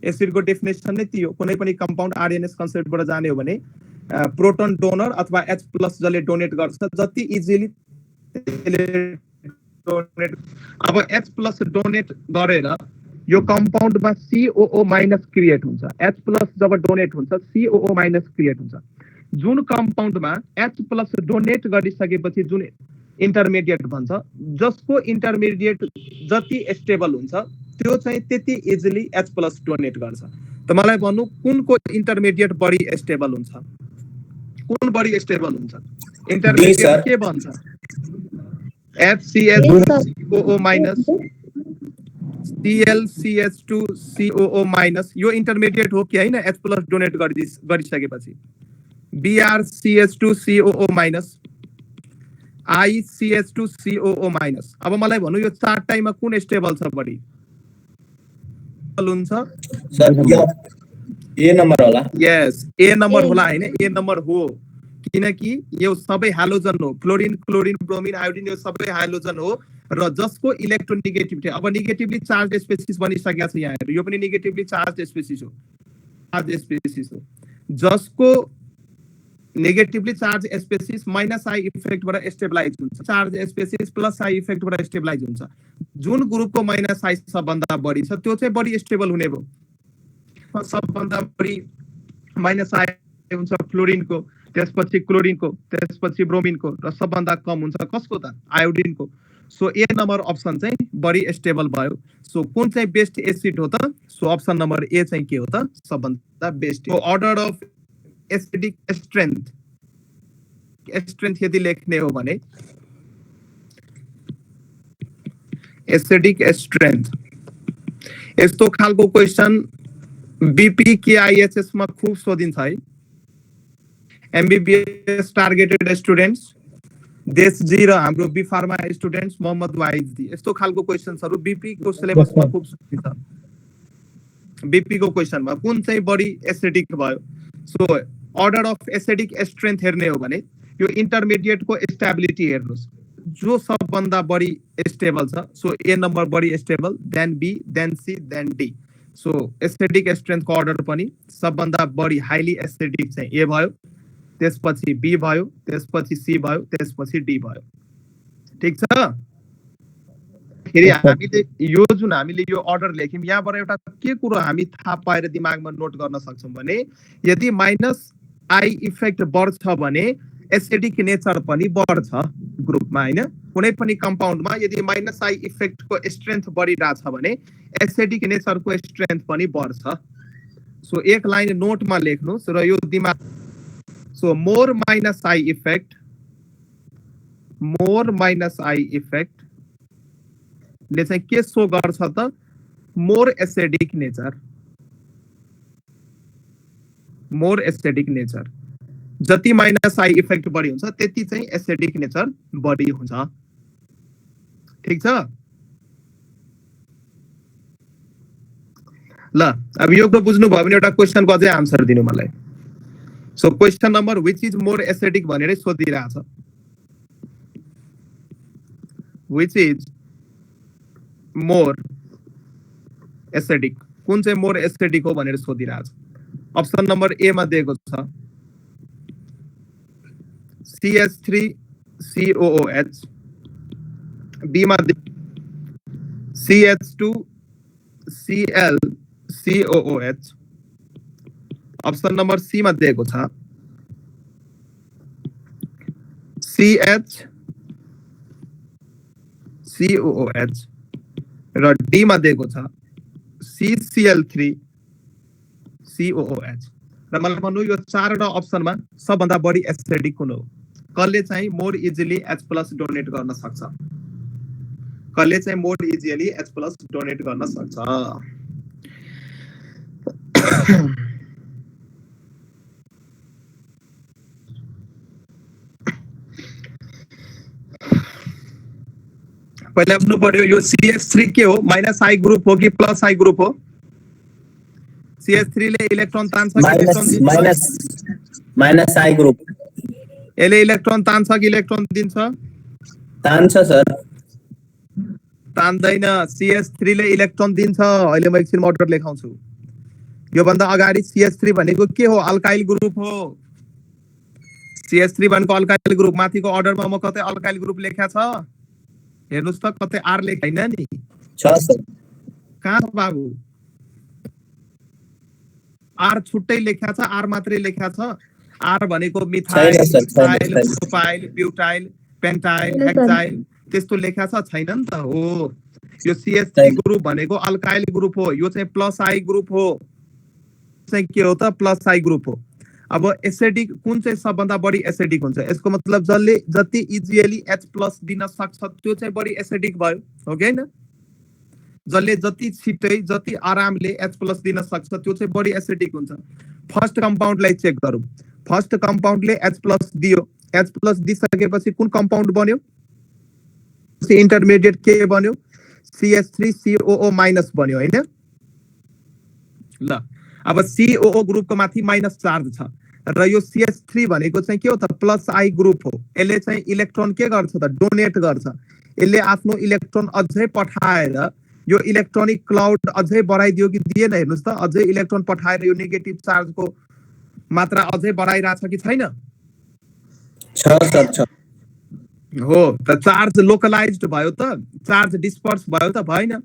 [SPEAKER 1] एसिड को डेफिनेसन नै त्यो कुनै पनि कम्पाउन्ड RNS कन्सेप्टबाट जाने हो भने प्रोटोन डोनर अथवा H+ जसले डोनेट गर्छ जति इजिली डोनेट अब H+ डोनेट गरेर यो कम्पाउन्डमा COO- क्रिएट हुन्छ H+ जब डोनेट हुन्छ COO- क्रिएट हुन्छ जुन कम्पाउन्डमा H+ डोनेट गरिसकेपछि जुन इन्टरमिडिएट भन्छ जसको इन्टरमिडिएट जति स्टेबल हुन्छ त्यो चाहिँ त्यति इजिली H+ डोनेट गर्छ त मलाई भन्नु कुनको इन्टरमिडिएट बढी स्टेबल हुन्छ कुन बढी स्टेबल हुन्छ इन्टरमिडिएट के भन्छ HCl ClCH2COO- यो इन्टरमिडिएट हो कि हैन H+ डोनेट गरिसकेपछि BrCH2COO- ICH2COO-। अब मलाई भन्नु यो चारटाइमा कुन स्टेबल छ बढी हुन्छ
[SPEAKER 2] सर ए नम्बर होला
[SPEAKER 1] यस ए नम्बर होला हैन ए नम्बर हो किनकि यो सबै हाइड्रोजन हो फ्लोरिन क्लोरिन ब्रोमिन आयोडिन यो सबै हाइड्रोजन हो र जसको इलेक्ट्रोनेगेटिभिटी अब नेगेटिभली चार्ज स्पेसिस बनिसकेको छ यहाँ यो पनि नेगेटिभली चार्ज स्पेसिस हो जसको negatively charge species minus I इफेक्टबाट स्टेबलाइज हुन्छ चार्ज स्पेसिस प्लस आई इफेक्टबाट स्टेबलाइज हुन्छ जुन ग्रुपको माइनस आई सबभन्दा बढी छ त्यो चाहिँ बढी स्टेबल हुने भयो मा सबभन्दा बढी माइनस आई हुन्छ फ्लोरिनको, त्यसपछि क्लोरिनको, त्यसपछि ब्रोमिनको र सबभन्दा कम हुन्छ कसको त आयोडिनको। सो ए नम्बर अप्सन चाहिँ बढी स्टेबल भयो। सो कुन चाहिँ बेस्ट एसिड हो त? सो अप्सन नम्बर ए चाहिँ के हो त? सबभन्दा best. So order of acidic strength यदि लेख्ने हो भने एसिडिक स्ट्रेन्थ यस्तो खालको क्वेशन बीपी केआईएचएस मा खूब सोधिन्छ है। एमबीबीएस टार्गेटेड स्टुडेन्ट्स देशजी र हाम्रो बी फार्मा स्टुडेन्ट्स मोहम्मद वाइजजी यस्तो खालको क्वेशन्सहरु बीपी को सिलेबसमा खूब सोधिन्छ। बीपी को क्वेशनमा कुन चाहिँ बढी एसिडिक भयो? So order of acidic strength हेर्ने हो भने यो इन्टरमिडिएट को स्टेबिलिटी हेर्नुस्, जो सबभन्दा बढी स्टेबल छ। सो ए नम्बर बढी stable, then B, then C, then D. So acidic strength को अर्डर पनि सबभन्दा बढी हाइली एसिडिक चाहिँ ए भयो, त्यसपछि बी भयो, त्यसपछि सी भयो, त्यसपछि डी भयो। ठीक छ? फेरि हामीले यो जुन हामीले यो अर्डर लेख्यौं यहाँबाट एउटा के कुरा हामी थाहा पाएर दिमागमा नोट गर्न सक्छौं भने यदि माइनस आई इफेक्ट बढ्छ भने एसिडिक नेचर पनि बढ्छ ग्रुपमा हैन। कुनै पनि कम्पाउन्डमा यदि माइनस आई इफेक्ट को स्ट्रेन्थ बढिरहेछ भने एसिडिक नेचर को स्ट्रेन्थ पनि बढ्छ। सो एक लाइन नोटमा लेख्नुस् र यो दिमाग। So more minus I effect ले चाहिँ के सो गर्छ त? More acidic nature. जति माइनस आई इफेक्ट बढी हुन्छ त्यति चाहिँ एसिडिक नेचर बढी हुन्छ। ठीक छ? ल अब यो त बुझ्नु भयो भने एउटा क्वेशनको अझै आन्सर दिनु मलाई। So question number which is more acidic भनेर सोधिरहेछ। व्हिच इज मोर एसिडिक, कुन चाहिँ मोर एसिडिक हो भनेर सोधिरहेछ। अप्सन नम्बर ए मा दिएको छ CH3COOH, बी मा CH2ClCOOH, अप्सन नम्बर सी मा दिएको छ CHCOOH र डी मा दिएको छ CCl3COOH। र मलाई भन्नु यो चारवटा अप्सनमा सबभन्दा बढी एसिडिक कुन हो? कसले चाहिँ मोर इजिली H+ डोनेट गर्न सक्छ? कसले चाहिँ मोर इजिली H+ डोनेट गर्न सक्छ? पहिला बुझ्नु पर्यो यो CH3 के हो? माइनस आई ग्रुप हो कि प्लस आई ग्रुप हो? CH3 ले इलेक्ट्रोन तान्छ कि इलेक्ट्रोन दिन्छ?
[SPEAKER 2] Minus I group.
[SPEAKER 1] यसले इलेक्ट्रोन तान्छ कि इलेक्ट्रोन दिन्छ?
[SPEAKER 2] तान्छ सर।
[SPEAKER 1] तान्दैन। CH3 ले इलेक्ट्रोन दिन्छ। अहिले म एकछिन अर्डर लेखाउँछु। यो भन्दा अगाडि CH3 भनेको के हो? अल्काइल ग्रुप हो। CH3 भनेको अल्काइल ग्रुप। माथिको अर्डरमा म कतै अल्काइल ग्रुप लेख्या छ? हेर्नुस् त कतै आर लेखाइन नि।
[SPEAKER 2] छ सर।
[SPEAKER 1] कहाँ छ बाबु? आर छुट्टै लेख्या छ, आर मात्रै लेख्या छ। आर भनेको methyl, ethyl, propyl, butyl, pentyl, hexyl त्यस्तो लेख्या छ? छैन नि त। हो यो CH3 ग्रुप भनेको अल्काइल ग्रुप हो। यो चाहिँ प्लस आई ग्रुप हो। चाहिँ के हो त? प्लस आई ग्रुप हो। अब एसिडिक कुन चाहिँ सबभन्दा बढी एसिडिक हुन्छ? यसको मतलब जसले जति इजिली H+ दिन सक्छ त्यो चाहिँ बढी एसिडिक भयो, हो कि हैन? जसले जति छिटै जति आरामले H+ दिन सक्छ त्यो चाहिँ बढी एसिडिक हुन्छ। फर्स्ट कम्पाउन्डलाई चेक गरौँ। फर्स्ट कम्पाउन्डले H+ दियो। H+ दिसकेपछि कुन कम्पाउन्ड बन्यो? इन्टरमिडिएट के बन्यो? CH3COO- बन्यो हैन? ल अब COO ग्रुपको माथि माइनस चार्ज छ र यो CH3 भनेको चाहिँ के हो त? प्लस आई ग्रुप हो। यसले चाहिँ इलेक्ट्रोन के गर्छ त? डोनेट गर्छ। यसले आफ्नो इलेक्ट्रोन अझै पठाएर यो इलेक्ट्रोनिक क्लाउड अझै बढाइदियो कि दिएन? हेर्नुस् त अझै इलेक्ट्रोन पठाएर यो नेगेटिभ चार्जको मात्रा अझै बढाइरहेछ कि छैन?
[SPEAKER 2] छ सर, छ।
[SPEAKER 1] हो त चार्ज लोकलाइज्ड भयो त? चार्ज डिस्पर्स भयो त? भएन।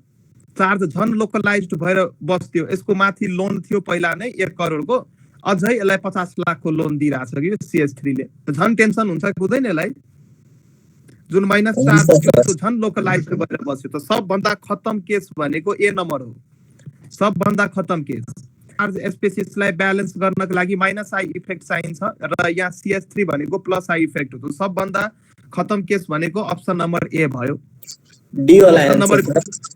[SPEAKER 1] चार्ज झन लोकलाइज्ड भएर बस्थ्यो। यसको माथि लोन थियो पहिला नै 1 करोडको, अझै यसलाई 50 लाखको लोन दिइरहेछ कि CS3 ले। झन टेन्सन हुन्छ कि हुँदैन यसलाई? जुन माइनस चार्ज थियो त्यो झन लोकलाइज्ड भएर बस्यो। त सबभन्दा खतम केस भनेको ए नम्बर हो, सबभन्दा खतम केस। चार्ज स्पेसिसलाई ब्यालेन्स गर्नको लागि माइनस आई इफेक्ट चाहिन्छ र यहाँ CS3 भनेको प्लस आई इफेक्ट हो। सबभन्दा खतम केस भनेको अप्सन नम्बर ए भयो।
[SPEAKER 2] डी वाला
[SPEAKER 1] अप्सन नम्बर
[SPEAKER 2] आन्सर।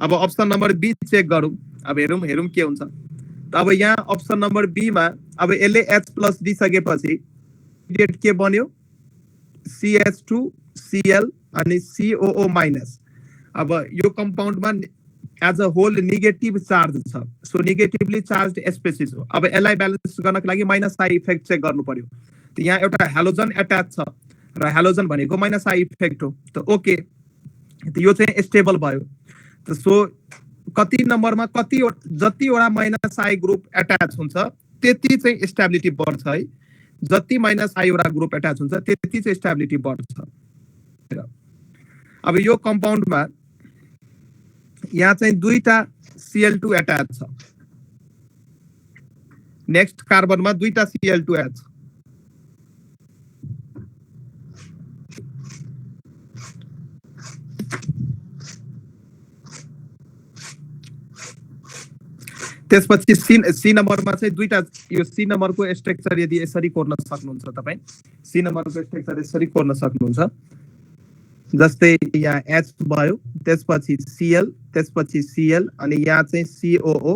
[SPEAKER 1] अब अप्सन नम्बर बी चेक गरौँ। अब हेरौँ के हुन्छ। त अब यहाँ अप्सन नम्बर बी मा अब यसले H प्लस दिइसकेपछि इन्ग्रेडिएन्ट के बन्यो? CH2 Cl अनि COO माइनस। अब यो कम्पाउन्डमा as a whole negative charge छ, सो नेगेटिभली चार्ज स्पेसिस हो। अब यसलाई ब्यालेन्स गर्नको लागि माइनस आई इफेक्ट चेक गर्नु पर्यो। त यहाँ एउटा हेलोजन एट्याच छ र हेलोजन भनेको माइनस आई इफेक्ट हो। त ओके, त यो चाहिँ स्टेबल भयो। त सो कति नम्बरमा जतिवटा माइनस आई ग्रुप एट्याच हुन्छ त्यति चाहिँ स्टेबिलिटी बढ्छ है। जति माइनस आई वटा ग्रुप एट्याच हुन्छ त्यति चाहिँ स्टेबिलिटी बढ्छ। अब यो कम्पाउन्डमा यहाँ चाहिँ 2टा Cl2 एट्याच छ, नेक्स्ट कार्बनमा 2टा Cl2 एच। त्यसपछि सी नम्बरमा चाहिँ 2टा, यो सी नम्बरको स्ट्रक्चर यदि यसरी कोर्न सक्नुहुन्छ तपाई, सी नम्बरको स्ट्रक्चर यसरी कोर्न सक्नुहुन्छ। जस्तै यहाँ H भयो, त्यसपछि Cl, त्यसपछि Cl अनि यहाँ चाहिँ COO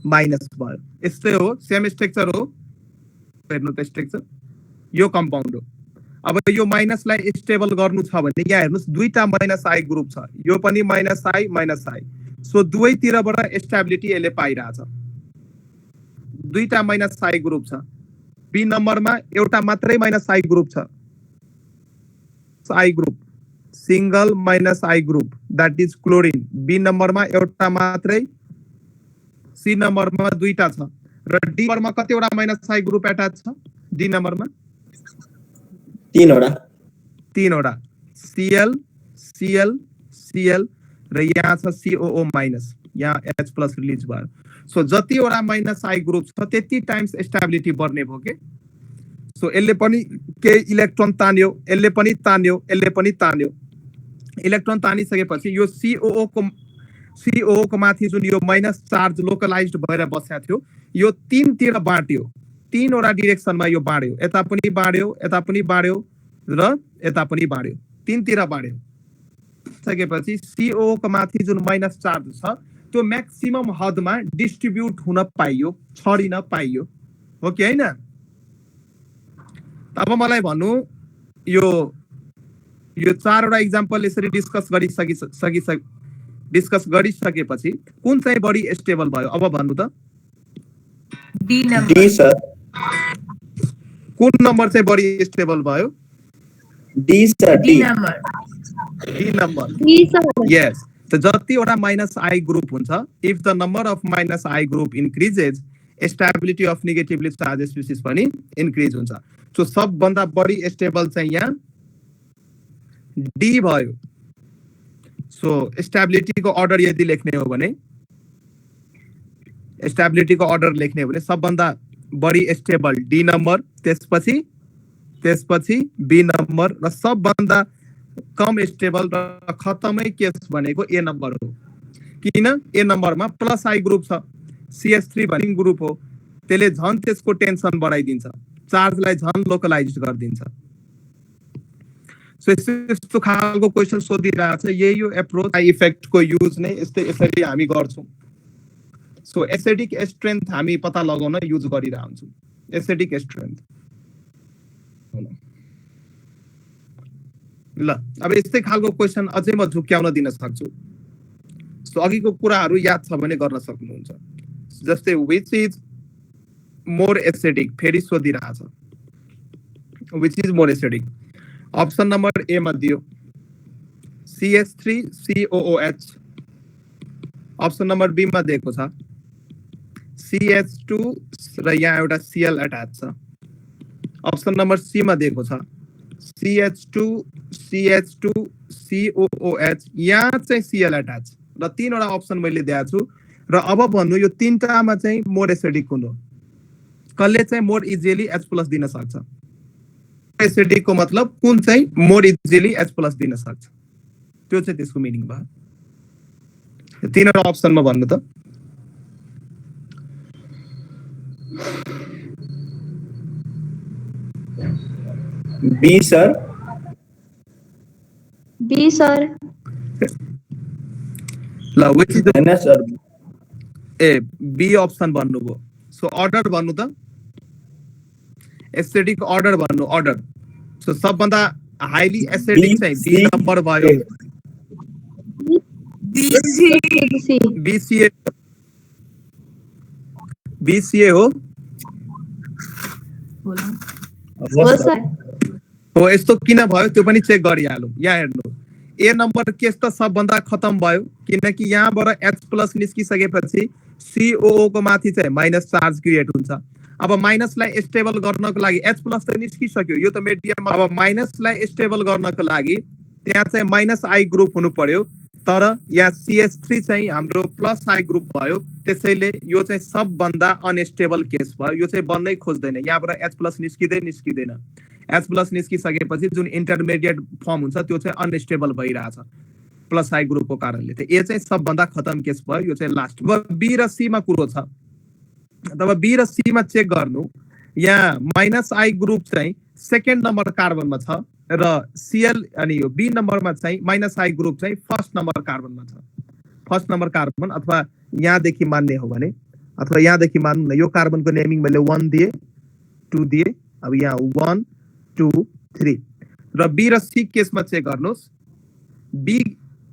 [SPEAKER 1] माइनस भयो। यस्तै हो, सेम स्ट्रक्चर हो। हेर्नु त स्ट्रक्चर यो कम्पाउन्ड हो। अब यो माइनसलाई स्टेबल गर्नु छ भने यहाँ हेर्नुस् 2टा माइनस आई ग्रुप छ, यो पनि माइनस आई। सो दुवैतिरबाट स्टेबिलिटी यसले पाइरहेछ। 2टा माइनस आई ग्रुप छ। बी नम्बरमा एउटा मात्रै माइनस आई ग्रुप छ, I group single minus I group that is chlorine. B नम्बरमा एउटा मात्रै, सी नम्बरमा 2टा छ र डी नम्बरमा कतिवटा माइनस आई ग्रुप एट्याच छ? डी नम्बरमा 3वटा Cl र यहाँ छ COO माइनस, यहाँ H प्लस रिलिज भयो। सो जतिवटा माइनस आई ग्रुप छ त्यति टाइम्स स्टेबिलिटी बढ्ने भयो के। सो यसले पनि के इलेक्ट्रोन तान्यो, यसले पनि तान्यो, यसले पनि तान्यो। इलेक्ट्रोन तानिसकेपछि यो COO को माथि जुन यो माइनस चार्ज लोकलाइज्ड भएर बसेको थियो यो 3तिर बाँड्यो, 3वटा डिरेक्सनमा यो बाँड्यो। यता पनि बाँड्यो, यता पनि बाँड्यो र यता पनि बाँड्यो, 3तिर बाँड्यो। सकेपछि COO को माथि जुन माइनस चार्ज छ त्यो म्याक्सिमम हदमा डिस्ट्रिब्युट हुन पाइयो, छरिन पाइयो, हो कि हैन? अब मलाई भन्नु यो 4वटा एक्जाम्पल यसरी डिस्कस गरिसकेपछि कुन चाहिँ बढी स्टेबल भयो? अब भन्नु त।
[SPEAKER 3] D number.
[SPEAKER 2] D sir.
[SPEAKER 1] कुन नम्बर चाहिँ बढी स्टेबल भयो?
[SPEAKER 2] D sir.
[SPEAKER 3] D number.
[SPEAKER 1] D number.
[SPEAKER 3] D sir.
[SPEAKER 1] Yes. त जतिवटा माइनस आई ग्रुप हुन्छ, if the number of minus I group increases, stability of negatively charge species पनि increase हुन्छ। So सबभन्दा बढी स्टेबल चाहिँ यहाँ डी भयो। सो स्टेबिलिटीको अर्डर यदि लेख्ने हो भने, सबभन्दा बढी स्टेबल डी नम्बर, त्यसपछि बी नम्बर र सबभन्दा कम स्टेबल र खतमै केस भनेको ए नम्बर हो। किन? ए नम्बरमा प्लस आई ग्रुप छ, CH3 भन्ने ग्रुप हो, त्यसले झन् त्यसको टेन्सन बढाइदिन्छ, चार्जलाई झन् लोकलाइज गरिदिन्छ। सो यस्तो खालको क्वेसन सोधिरहेको छ। यही यो एप्रोच आई इफेक्टको युज नै यसरी हामी गर्छौँ। सो एसिडिक स्ट्रेन्थ हामी पत्ता लगाउन युज गरिरहन्छौँ। एसिडिक स्ट्रेन्थ ल, अब यस्तै खालको क्वेसन अझै म झुक्याउन दिन सक्छु। सो अघिको कुराहरू याद छ भने गर्न सक्नुहुन्छ। जस्तै विच इज मोर एसिडिक, फेरि सोधिरहेछ which is more acidic. Option number A मा दियो CH3 COOH, option number B मा दिएको छ CH2 र यहाँ एउटा Cl एट्याच छ। अप्सन नम्बर सी मा दिएको छ CH2 COOH, यहाँ चाहिँ Cl एट्याच। र 3 वटा अप्सन मैले दिएको छु र अब भन्नु यो 3 टामा चाहिँ मोर एसिडिक कुन हो कसले चाहिँ मोर इजिली H+ दिन सक्छ एसिडिक को मतलब कुन चाहिँ मोर इजिली H+ दिन सक्छ त्यो चाहिँ त्यसको मिनिङ भयो 3 वटा अप्सनमा भन्नु त
[SPEAKER 2] B sir.
[SPEAKER 4] B sir.
[SPEAKER 1] ल which is the
[SPEAKER 2] NS sir.
[SPEAKER 1] A B option भन्नुभयो सो अर्डर भन्नु त एसिडिक अर्डर भन्नु अर्डर सो सबभन्दा हाइली एसिडिक चाहिँ बी नम्बर भयो
[SPEAKER 4] C.
[SPEAKER 1] बीसीए बीसीए हो
[SPEAKER 4] हो sir.
[SPEAKER 1] हो यस्तो किन भयो त्यो पनि चेक गरिहालौँ यहाँ हेर्नु ए नम्बर केस त सबभन्दा खतम भयो किनकि यहाँबाट H+ निस्किसकेपछि COO को माथि चाहिँ माइनस चार्ज क्रिएट हुन्छ अब माइनसलाई स्टेबल गर्नको लागि H+ त निस्किसक्यो यो त मिडियम अब माइनसलाई स्टेबल गर्नको लागि त्यहाँ चाहिँ -I ग्रुप हुनु पर्यो तर यहाँ CH3 चाहिँ हाम्रो +I ग्रुप भयो त्यसैले यो चाहिँ सबभन्दा अनस्टेबल केस भयो यो चाहिँ बन्नै खोज्दैन यहाँबाट H+ निस्किँदैन H+ निस्किसकेपछि जुन इन्टरमिडिएट फर्म हुन्छ त्यो चाहिँ अनस्टेबल भइरहेछ +I ग्रुपको कारणले त ए चाहिँ सबभन्दा खतम केस भयो यो चाहिँ लास्ट अब बी र सी मा कुरो छ तब बी र सी मा चेक गर्नु यहाँ -I ग्रुप चाहिँ सेकेन्ड नम्बर कार्बनमा छ र Cl अनि यो बी नम्बरमा चाहिँ -I ग्रुप चाहिँ फर्स्ट नम्बर कार्बनमा छ फर्स्ट नम्बर कार्बन अथवा यहाँदेखि मान्ने हो भने अथवा यहाँदेखि मान्नु न यो कार्बनको नेमिङ मैले 1 दिए 2 दिए अब यहाँ 1 2 3 र बी र सी केसमा चेक गर्नुहोस् बी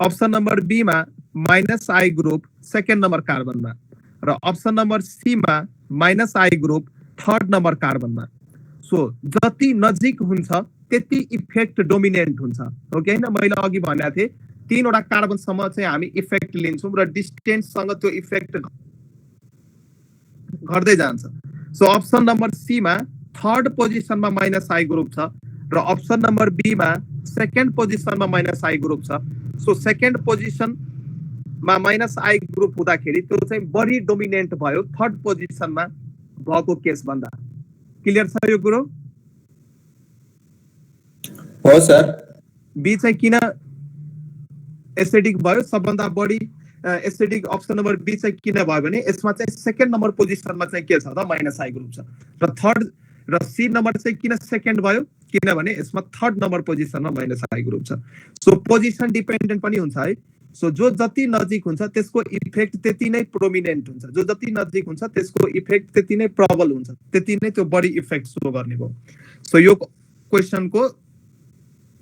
[SPEAKER 1] अप्सन नम्बर बी मा -I ग्रुप सेकेन्ड नम्बर कार्बनमा र अप्सन नम्बर सी मा -I ग्रुप थर्ड नम्बर कार्बनमा सो जति नजिक हुन्छ त्यति इफेक्ट डोमिनेन्ट हुन्छ हो कि हैन मैले अघि भनेको थिए 3 वटा कार्बनसम्म चाहिँ हामी इफेक्ट लिन्छौं र डिस्टेन्ससँग त्यो इफेक्ट घट्दै जान्छ सो अप्सन नम्बर सी मा थर्ड पोजिसनमा -I ग्रुप छ र अप्सन नम्बर बी मा सेकेन्ड पोजिसनमा -I ग्रुप छ सो सेकेन्ड पोजिसनमा -I ग्रुप हुँदाखेरि त्यो चाहिँ बढी डोमिनेन्ट भयो थर्ड पोजिसनमा भएको केस भन्दा क्लियर छ यो कुरो
[SPEAKER 2] हो सर
[SPEAKER 1] बी चाहिँ किन एसिडिक भयो सबभन्दा बढी एसिडिक अप्सन नम्बर बी चाहिँ किन भयो भने यसमा चाहिँ सेकेन्ड नम्बर पोजिसनमा चाहिँ के छ त -I ग्रुप छ र थर्ड र सी नम्बर चाहिँ किन सेकेन्ड भयो किनभने यसमा थर्ड नम्बर पोजिसनमा -I ग्रुप छ सो पोजिसन डिपेन्डेन्ट पनि हुन्छ है सो जो जति नजिक हुन्छ त्यसको इफेक्ट त्यति नै प्रोमिनेन्ट हुन्छ जो जति नजिक हुन्छ त्यसको इफेक्ट त्यति नै प्रबल हुन्छ त्यति नै त्यो बढी इफेक्ट शो गर्ने भयो सो यो क्वेशनको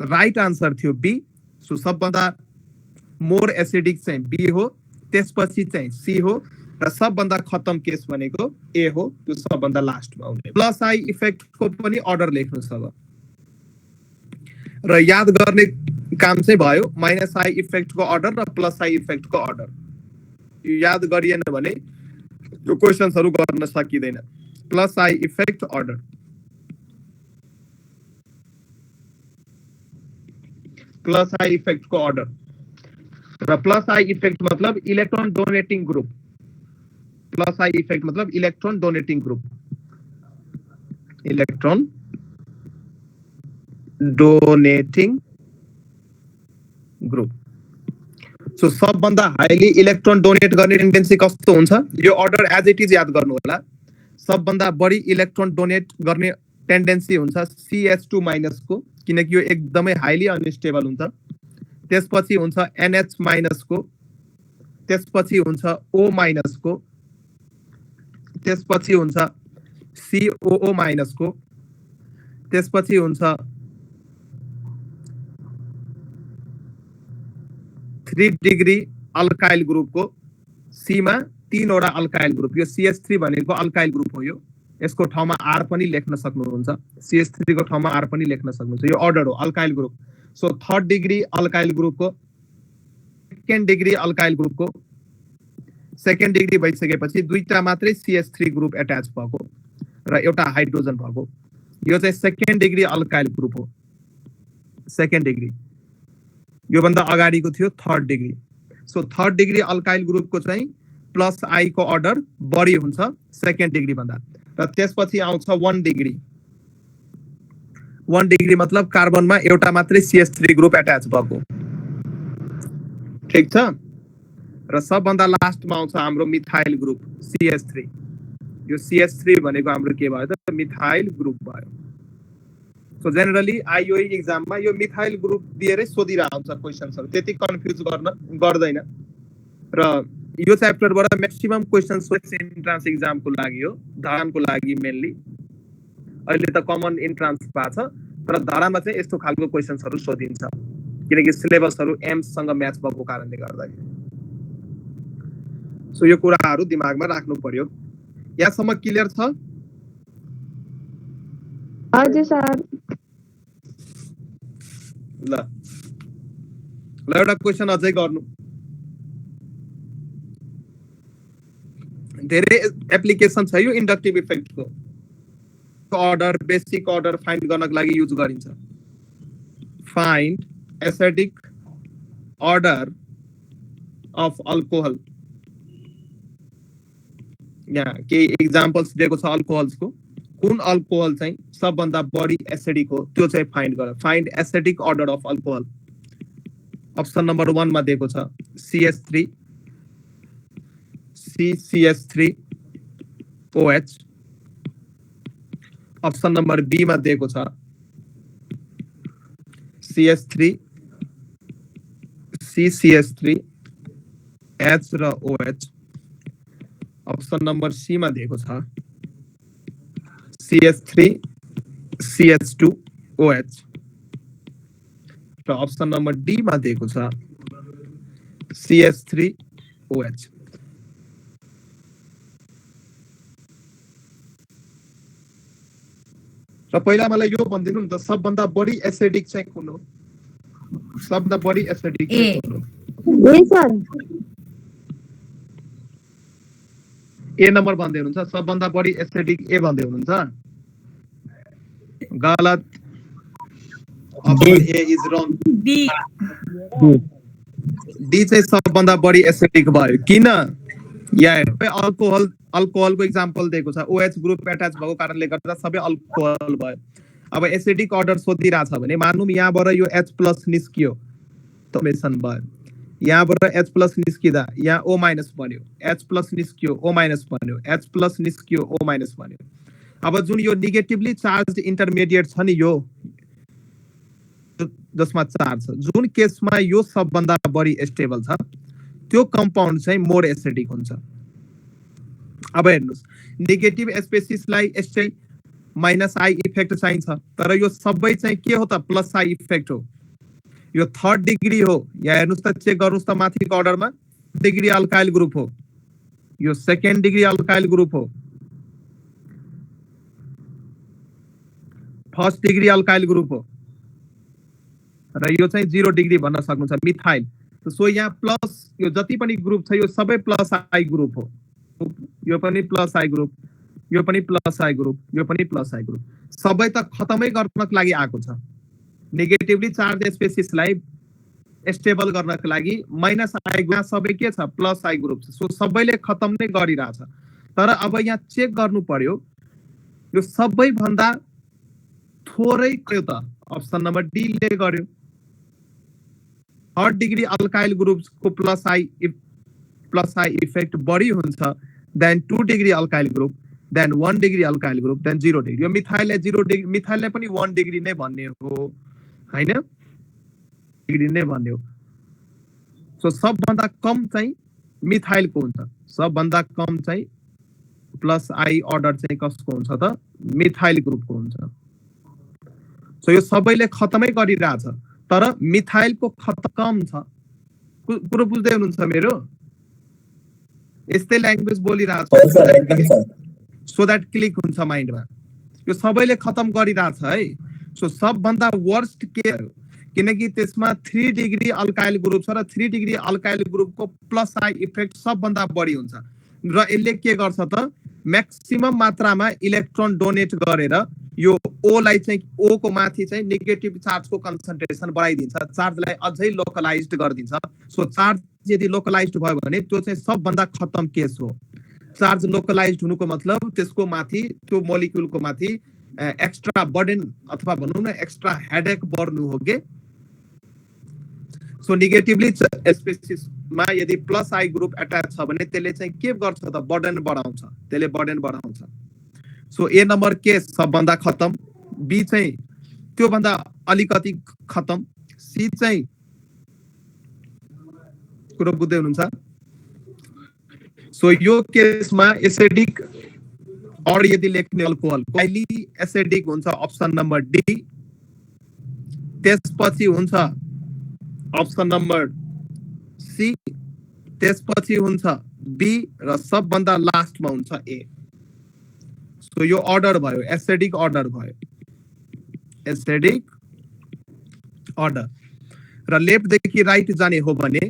[SPEAKER 1] राइट आन्सर थियो बी सो सबभन्दा मोर एसिडिक चाहिँ बी हो त्यसपछि चाहिँ सी हो र सबभन्दा खतम केस भनेको ए हो त्यो सबभन्दा लास्टमा आउने +I इफेक्टको पनि अर्डर लेख्नुस् अब र याद गर्ने काम चाहिँ भयो -I इफेक्टको अर्डर र +I इफेक्टको अर्डर यो याद गरिएन भने यो क्वेशन्सहरु गर्न सकिदैन +I इफेक्ट अर्डर +I इफेक्टको अर्डर र +I इफेक्ट मतलब electron donating group +I effect मतलब electron donating group electron donating group so सबभन्दा हाइली इलेक्ट्रोन डोनेट गर्ने टेन्डेन्सी कस्तो हुन्छ यो अर्डर एज इट इज याद गर्नु होला सबभन्दा बढी इलेक्ट्रोन डोनेट गर्ने टेन्डेन्सी हुन्छ CH2- को किनकि यो एकदमै हाइली अनस्टेबल हुन्छ त्यसपछि हुन्छ NH- को त्यसपछि हुन्छ O- को त्यसपछि हुन्छ COO- को त्यसपछि हुन्छ 3 डिग्री अल्काइल ग्रुपको सी मा 3 वटा अल्काइल ग्रुप यो CH3 भनेको अल्काइल ग्रुप हो यो यसको ठाउँमा R पनि लेख्न सक्नुहुन्छ CH3 को ठाउँमा R पनि लेख्न सक्नुहुन्छ यो अर्डर हो alkyl group so 3rd degree alkyl ग्रुपको 2nd डिग्री अल्काइल ग्रुपको 2nd डिग्री भइसकेपछि दुईटा मात्रै CH3 ग्रुप एट्याच भएको र एउटा हाइड्रोजन भएको यो चाहिँ 2nd डिग्री अल्काइल ग्रुप हो 2nd डिग्री यो भन्दा अगाडिको थियो 3rd degree so third degree alkyl ग्रुपको चाहिँ प्लस आई को अर्डर बढी हुन्छ सेकेन्ड डिग्री भन्दा र त्यसपछि आउँछ 1 डिग्री 1 डिग्री मतलब कार्बनमा एउटा मात्रै CH3 ग्रुप एट्याच भएको ठीक छ र सबभन्दा लास्टमा आउँछ हाम्रो मिथाइल ग्रुप CH3 यो CH3 भनेको हाम्रो के भयो त मिथाइल ग्रुप भयो सो जेनरली आईओई एक्जाममा यो मिथाइल ग्रुप दिएरै सोधिरहेको हुन्छ क्वेशन्सहरु त्यति कन्फ्युज गर्दैन र यो च्याप्टरबाट म्याक्सिमम क्वेशन्स सोध्छ इन्ट्रान्स एक्जामको लागि हो धारानको लागि मेनली अहिले त कमन इन्ट्रान्स भएको छ तर धारामा चाहिँ यस्तो खालको क्वेशन्सहरु सोधिन्छ किनकि सिलेबसहरु एम्स सँग म्याच भएको कारणले गर्दा सो यो कुराहरु दिमागमा राख्नु पर्यो यहाँसम्म क्लियर छ
[SPEAKER 4] हजुर सर
[SPEAKER 1] ल एउटा क्वेशन अझै गर्नु धेरै एप्लिकेसन छ यो इन्डक्टिभ इफेक्टको अर्डर बेसिक अर्डर फाइन्ड गर्नको लागि युज गरिन्छ find acidic order of alcohol यहाँ के एक्जाम्पल्स दिएको छ अल्कोहल्सको कुन अल्कोहल चाहिँ सबभन्दा बढी एसिडिक हो त्यो चाहिँ फाइन्ड गर find acidic order of alcohol option number 1 मा दिएको छ CH3 CCH3 OH option number B मा दिएको छ CH3 CCH3 H र OH अप्सन नम्बर C मा दिएको छ CH3 CH2 OH र अप्सन नम्बर D मा दिएको छ CH3 OH र पहिला मलाई यो भनिदिनु नि त सबभन्दा बढी एसिडिक चाहिँ कुन हो सबभन्दा बढी एसिडिक चाहिँ कुन हो
[SPEAKER 4] ए सर
[SPEAKER 1] ए नम्बर भन्दै हुनुहुन्छ सबभन्दा बढी एसिडिक ए भन्दै हुनुहुन्छ गलत option A is wrong D चाहिँ सबभन्दा बढी एसिडिक भयो किन यहाँ अल्कोहलको एक्जाम्पल दिएको छ OH ग्रुप एट्याच भएको कारणले गर्दा सबै अल्कोहल भयो अब एसिडिक अर्डर सोधिरहेछ भने मानौँ यहाँबाट यो H+ निस्कियो फर्मेसन भयो यहाँबाट H+ निस्किदा यहाँ O- बन्यो H+ निस्कियो O- बन्यो H+ निस्कियो O- बन्यो अब जुन यो नेगेटिभली चार्ज इन्टरमिडिएट छ नि यो जसमा चार्ज छ जुन केसमा यो सबभन्दा बढी स्टेबल छ त्यो कम्पाउन्ड चाहिँ मोर एसिडिक हुन्छ अब हेर्नुस् नेगेटिभ स्पेसिसलाई यस्तै -I इफेक्ट चाहिन्छ तर यो सबै चाहिँ के हो त +I इफेक्ट हो यो थर्ड डिग्री हो यहाँ हेर्नुस् त चेक गर्नुस् त माथिको अर्डरमा डिग्री अल्काइल ग्रुप हो यो सेकेन्ड डिग्री अल्काइल ग्रुप हो फर्स्ट डिग्री अल्काइल ग्रुप हो र यो चाहिँ 0 डिग्री भन्न सक्नुहुन्छ मिथाइल सो यहाँ प्लस यो जति पनि ग्रुप छ यो सबै +I ग्रुप हो यो पनि +I ग्रुप यो पनि +I ग्रुप यो पनि +I ग्रुप सबै त खतमै गर्नको लागि आएको छ नेगेटिभली चार्ज स्पेसिसलाई स्टेबल गर्नको लागि -I ग्रुप सबै के छ +I ग्रुप सो सबैले खतम नै गरिरहेछ तर अब यहाँ चेक गर्नु पर्यो यो सबै भन्दा थोरै के त अप्सन नम्बर डी ले गर्यो थर्ड डिग्री अल्काइल ग्रुपको +I इफेक्ट बढी हुन्छ then 2 degree alkyl group then 1 degree alkyl group then 0 degree यो मिथाइललाई 0 डिग्री मिथाइललाई पनि 1 डिग्री नै भन्ने हो हैन डिग्री नै भन्ने हो सो सबभन्दा कम चाहिँ मिथाइलको हुन्छ सबभन्दा कम चाहिँ +I अर्डर चाहिँ कसको हुन्छ त मिथाइल ग्रुपको हुन्छ सो यो सबैले खतमै गरिरहेछ तर मिथाइलको खतम कम छ कुरो बुझ्दै हुनुहुन्छ मेरो यस्तै ल्याङ्ग्वेज बोलिरहेछ सो दैट क्लिक हुन्छ माइन्डमा यो सबैले खतम गरिरहेछ है सो सबभन्दा वर्स्ट के किनकि त्यसमा 3 डिग्री अल्काइल ग्रुप छ र 3 डिग्री अल्काइल ग्रुपको +I इफेक्ट सबभन्दा बढी हुन्छ र यसले के गर्छ त म्याक्सिमम मात्रामा इलेक्ट्रोन डोनेट गरेर यो ओ लाई चाहिँ ओ को माथि चाहिँ नेगेटिभ चार्जको कन्सन्ट्रेसन बढाइदिन्छ, चार्जलाई अझै लोकलाइज्ड गरिदिन्छ। सो चार्ज यदि लोकलाइज्ड भयो भने त्यो चाहिँ सबभन्दा खतम केस हो। चार्ज लोकलाइज्ड हुनुको मतलब त्यसको माथि त्यो मोलिक्युलको माथि एक्स्ट्रा बर्डन अथवा भनौँ न एक्स्ट्रा हेडेक बढ्नु हो के। सो नेगेटिभली स्पेसिसमा यदि प्लस आई ग्रुप एट्याच छ भने त्यसले चाहिँ के गर्छ त बर्डन बढाउँछ, त्यसले बर्डन बढाउँछ। सो ए नम्बर केस सबभन्दा खतम, बी चाहिँ त्योभन्दा अलिकति खतम, सी चाहिँ कुरो बुझ्दै हुनुहुन्छ। सो यो केसमा एसिडिक और यदि लेख्ने अल्कोहल हाइली एसिडिक हुन्छ अप्सन नम्बर डी, त्यसपछि हुन्छ अप्सन नम्बर सी, त्यसपछि हुन्छ बी र सबभन्दा लास्टमा हुन्छ ए। सो यो अर्डर भयो, एसिडिक अर्डर भयो, एसिडिक अर्डर। र लेफ्टदेखि राइट जाने हो भने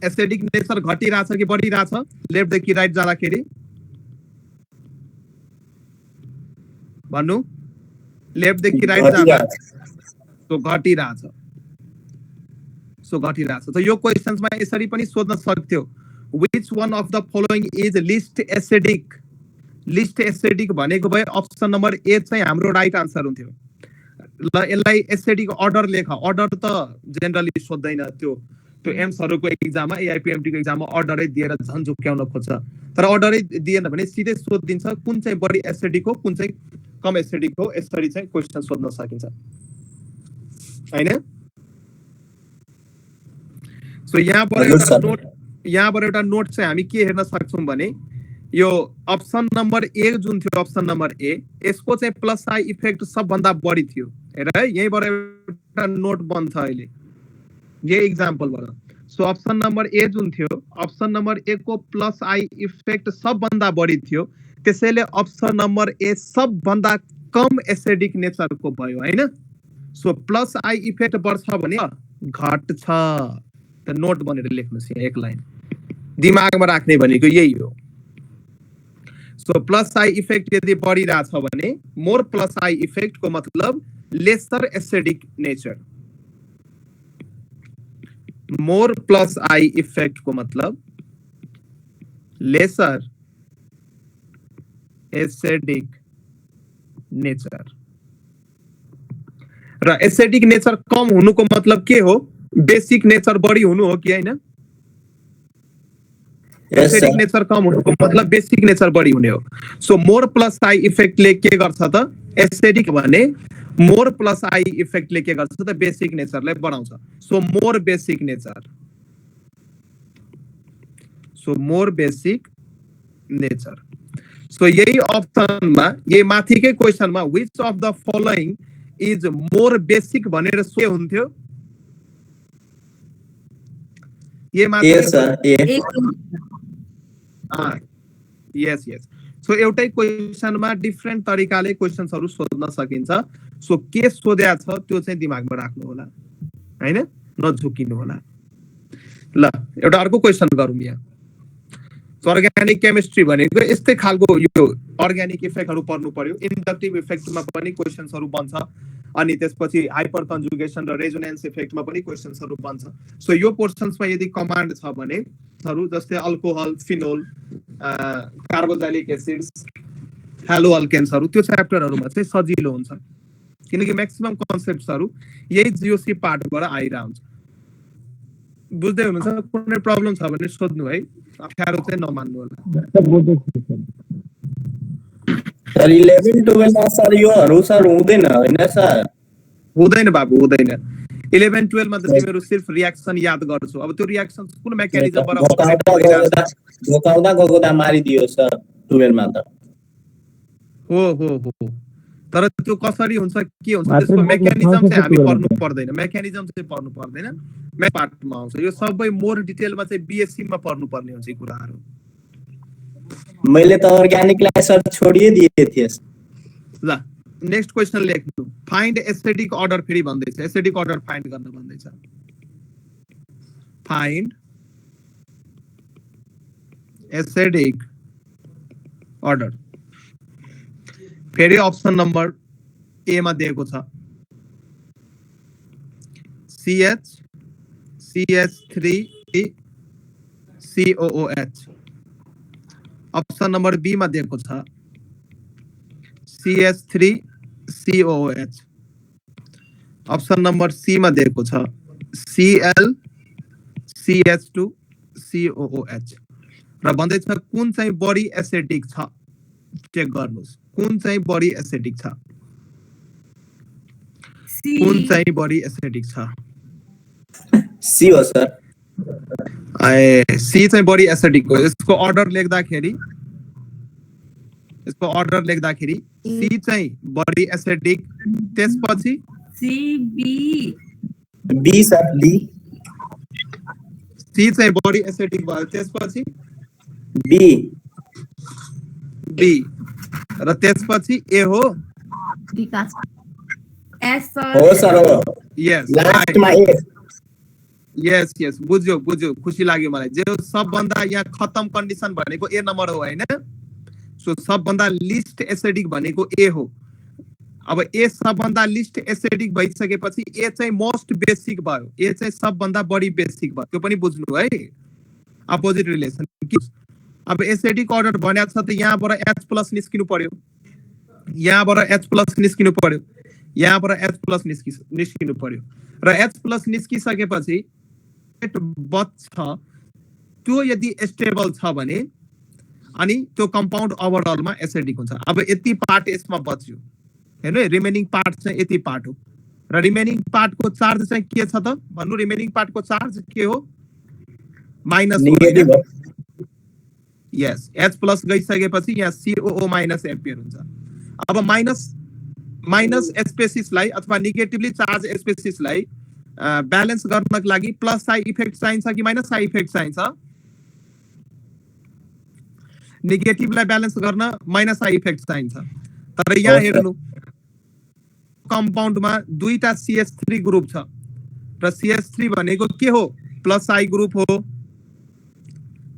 [SPEAKER 1] एसिडिक नेचर घटिरहेछ कि बढिरहेछ लेफ्टदेखि राइट जाँदाखेरि भन्नु? लेफ्टदेखि राइट जाँदा सो घटिरहेछ, सो घटिरहेछ। त यो क्वेशन्समा यसरी पनि सोध्न सक्थ्यो, which one of the following is least acidic? List acidic भनेको भए अप्सन नम्बर ए चाहिँ हाम्रो राइट आन्सर हुन्थ्यो। ल यसलाई एसिडिक अर्डर लेख, अर्डर त जेनरली सोध्दैन, त्यो एम्सहरूको एक्जाममा एआइपिएमटी को एक्जाममा अर्डरै दिएर झन् झुक्क्याउन खोज्छ। तर अर्डरै दिएन भने सिधै सोधिदिन्छ कुन चाहिँ बढी एसिडिक हो कुन चाहिँ कम एसिडिक हो, यसरी चाहिँ क्वेशन सोध्न सकिन्छ हैन। सो यहाँबाट एउटा नोट चाहिँ हामी के हेर्न सक्छौं भने यो अप्सन नम्बर ए जुन थियो, अप्सन नम्बर ए, यसको चाहिँ प्लस आई इफेक्ट सबभन्दा बढी थियो। हेर है, यहीँबाट एउटा नोट बन्छ अहिले यही एक्जाम्पलबाट। सो अप्सन नम्बर ए जुन थियो, अप्सन नम्बर ए को प्लस आई इफेक्ट सबभन्दा बढी थियो, त्यसैले अप्सन नम्बर ए सबभन्दा कम एसिडिक नेचरको भयो हैन। सो प्लस आई इफेक्ट बढ्छ भने घट्छ, त नोट बनेर लेख्नुस् यहाँ एक लाइन, दिमागमा राख्ने भनेको यही हो। सो प्लस आई इफेक्ट यदि बढिरहेछ भने मोर प्लस आई इफेक्ट को मतलब lesser acidic nature, more plus I effect को मतलब लेसर एसिडिक नेचर। र एसिडिक नेचर कम हुनुको मतलब के हो? बेसिक नेचर बढी हुनु हो कि हैन? एसिडिक नेचर कम हुनुको मतलब बेसिक नेचर बढी हुने हो। सो मोर प्लस आई इफेक्टले के गर्छ त? एसिडिक भने मोर प्लस आई इफेक्टले के गर्छ त? बेसिक नेचरलाई बढाउँछ। So more basic nature, so more basic nature. So यही अप्सनमा, यही माथिकै क्वेशनमा which of the following is more basic भनेर के हुन्थ्यो? ये माथि यस यस। सो एउटै क्वेशनमा डिफरेन्ट तरिकाले क्वेशन्सहरु सोध्न सकिन्छ। सो के सोध्या छ त्यो चाहिँ दिमागमा राख्नु होला हैन, नझुकिनु होला। ल एउटा अर्को क्वेशन गरौँ यहाँ। अर्ग्यानिक केमिस्ट्री भनेको यस्तै खालको यो अर्ग्यानिक इफेक्टहरु पढ्नु पर्यो। इन्डक्टिभ इफेक्टमा पनि क्वेशन्सहरु बन्छ, अनि त्यसपछि हाइपर कन्जुगेसन र रेजोनेन्स इफेक्टमा पनि क्वेशन्सहरु बन्छ। सो यो पोर्सन्समा यदि कमान्ड छ भने जस्तै alcohol, phenol, carboxylic acids, halo अल्केन्सहरु, त्यो च्याप्टरहरुमा चाहिँ सजिलो हुन्छ किनकि म्याक्सिमम कन्सेप्ट्सहरु यही जीओसी पार्टबाट आइरा हुन्छ। बुझ्दै हुनुहुन्छ? कुनै प्रब्लम छ भने सोध्नु है, अप्ठ्यारो चाहिँ नमान्नु होला।
[SPEAKER 2] सर 11 12 मा सर योहरु सर हुँदैन हैन सर?
[SPEAKER 1] हुँदैन बाबु, हुँदैन। 11 12 मा त तिमीहरु सिर्फ रियाक्सन याद गर्छौ। अब त्यो रियाक्सन कुन मेकानिजमबाट
[SPEAKER 2] धोकाउँदा गगोदा मारिदियो सर 12 मा त।
[SPEAKER 1] हो तर त्यो कसरी हुन्छ के हुन्छ त्यसको मेकानिजम चाहिँ हामी पढ्नु पर्दैन, मेकानिजम चाहिँ पढ्नु पर्दैन, म्याथ पार्टमा आउँछ। यो सबै मोर डिटेलमा चाहिँ बीएससी मा पढ्नु पर्ने हुन्छ कुराहरु।
[SPEAKER 2] मैले त अर्ग्यानिकलाई सर छोडिए दिए थिए।
[SPEAKER 1] ल नेक्स्ट क्वेशन लेख्नु। फाइन्ड एसिडिक अर्डर फेरि भन्दैछ, एसिडिक अर्डर फाइन्ड गर्न भन्दैछ। Find acidic order. फेरि अप्सन नम्बर ए मा दिएको छ CH CH3 COOH। Option number B मा दिएको छ CH3 COOH। Option number C मा दिएको छ Cl CH2 COOH। र भन्दैछ कुन चाहिँ बढी एसिडिक छ चेक गर्नुस् कुन चाहिँ बढी एसिडिक छ कुन
[SPEAKER 3] C.
[SPEAKER 1] चाहिँ बढी एसिडिक छ
[SPEAKER 2] सी हो सर।
[SPEAKER 1] सी चाहिँ बढी एसिडिक हो यसको अर्डर लेख्दाखेरि सी चाहिँ बढी एसिडिक त्यसपछि
[SPEAKER 3] C. B.
[SPEAKER 2] B sir B
[SPEAKER 1] C चाहिँ बढी एसिडिक भयो त्यसपछि
[SPEAKER 2] बी
[SPEAKER 1] बी र त्यसपछि ए हो
[SPEAKER 3] विकास S sir.
[SPEAKER 2] हो सर हो
[SPEAKER 1] यस
[SPEAKER 2] लास्टमा ए
[SPEAKER 1] यस यस बुझ्यो खुसी लाग्यो मलाई जो सबभन्दा यहाँ खतम कन्डिसन भनेको ए नम्बर हो हैन सो सबभन्दा लिस्ट एसिडिक भनेको ए हो अब ए सबभन्दा लिस्ट एसिडिक भइसकेपछि ए चाहिँ मोस्ट बेसिक भयो ए चाहिँ सबभन्दा बढी बेसिक भयो त्यो पनि बुझ्नु है अपोजिट रिलेसन अब एसिडिक अर्डर भनेको छ त यहाँबाट H+ निस्किनु पर्यो यहाँबाट H+ निस्किनु पर्यो यहाँबाट H+ निस्किनु पर्यो र H+ निस्किसकेपछि बच्छ त्यो यदि स्टेबल छ भने अनि त्यो कम्पाउन्ड ओभरअलमा एसिडिक हुन्छ अब यति पार्ट यसमा बच्यो हैन रिमेनिङ पार्ट चाहिँ यति पार्ट हो र रिमेनिङ पार्टको चार्ज चाहिँ के छ त भन्नु रिमेनिङ पार्टको चार्ज के हो माइनस
[SPEAKER 2] नेगेटिभ हो
[SPEAKER 1] यस H+ गइसकेपछि यहाँ COO- एम्पियर हुन्छ अब माइनस स्पेसिसलाई अथवा नेगेटिभली चार्ज स्पेसिसलाई ब्यालेन्स गर्नको लागि प्लस साइ इफेक्ट चाहिन्छ कि माइनस साइ इफेक्ट चाहिन्छ नेगेटिभलाई ब्यालेन्स गर्न माइनस साइ इफेक्ट चाहिन्छ तर यहाँ
[SPEAKER 2] हो, सर।
[SPEAKER 1] हेर्नु कम्पाउन्डमा दुईटा CH3 ग्रुप छ र CH3 भनेको के हो प्लस साइ ग्रुप हो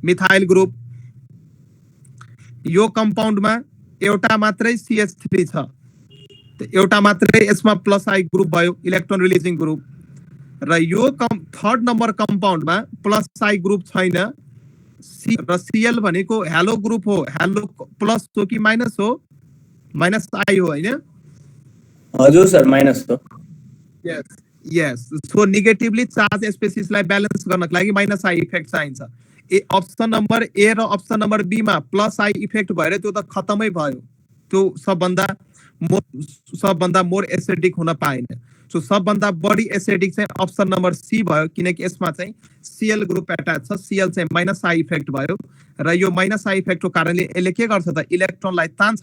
[SPEAKER 1] मिथाइल ग्रुप यो कम्पाउन्डमा एउटा मात्रै CH3 छ एउटा मात्रै यसमा प्लस आई ग्रुप भयो इलेक्ट्रोन रिलिजिङ ग्रुप र यो थर्ड नम्बर कम्पाउन्डमा प्लस आई ग्रुप छैन सी र Cl भनेको हेलो ग्रुप हो हेलो प्लस हो कि माइनस हो माइनस आई हो हैन
[SPEAKER 2] हजुर सर माइनस हो
[SPEAKER 1] yes yes so negatively charge स्पेसिसलाई ब्यालेन्स गर्नको लागि माइनस आई इफेक्ट चाहिन्छ अप्सन नम्बर ए र अप्सन नम्बर बी मा प्लस आई इफेक्ट भएर त्यो त खतमै भयो त्यो सबभन्दा मोर एसिडिक हुन पाएन सो सबभन्दा बढी एसिडिक चाहिँ अप्सन नम्बर सी भयो किनकि यसमा चाहिँ Cl ग्रुप एट्याच छ Cl चाहिँ माइनस आई इफेक्ट भयो र यो माइनस आई इफेक्टको कारणले यसले के गर्छ त इलेक्ट्रोनलाई तान्छ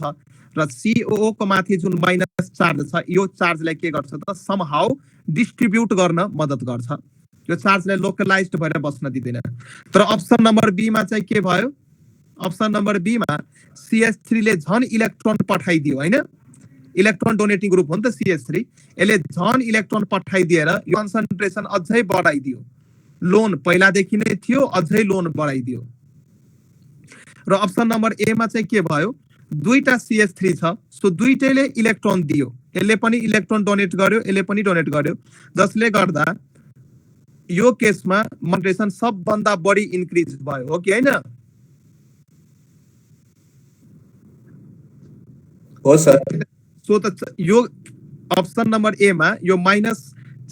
[SPEAKER 1] र COO को माथि जुन माइनस चार्ज छ यो चार्जलाई के गर्छ त समहाउ डिस्ट्रिब्युट गर्न मद्दत गर्छ यो चार्जलाई लोकलाइज्ड भएर बस्न दिदैन तर अप्सन नम्बर बी मा चाहिँ के भयो अप्सन नम्बर बी मा CH3 ले झन इलेक्ट्रोन पठाइदियो हैन इलेक्ट्रोन डोनेटिङ ग्रुप हो नि त CH3 यसले झन इलेक्ट्रोन पठाइदिएर यो कन्सन्ट्रेसन अझै बढाइदियो लोन पहिलादेखि नै थियो अझै लोन बढाइदियो र अप्सन नम्बर ए मा चाहिँ के भयो दुईटा CH3 छ सो दुईटैले इलेक्ट्रोन दियो यसले पनि इलेक्ट्रोन डोनेट गर्यो यसले पनि डोनेट गर्यो जसले गर्दा यो केसमा कन्सन्ट्रेसन सबभन्दा बढी इन्क्रिज भयो हो कि हैन
[SPEAKER 2] हो सर
[SPEAKER 1] सो त यो अप्सन नम्बर ए मा यो माइनस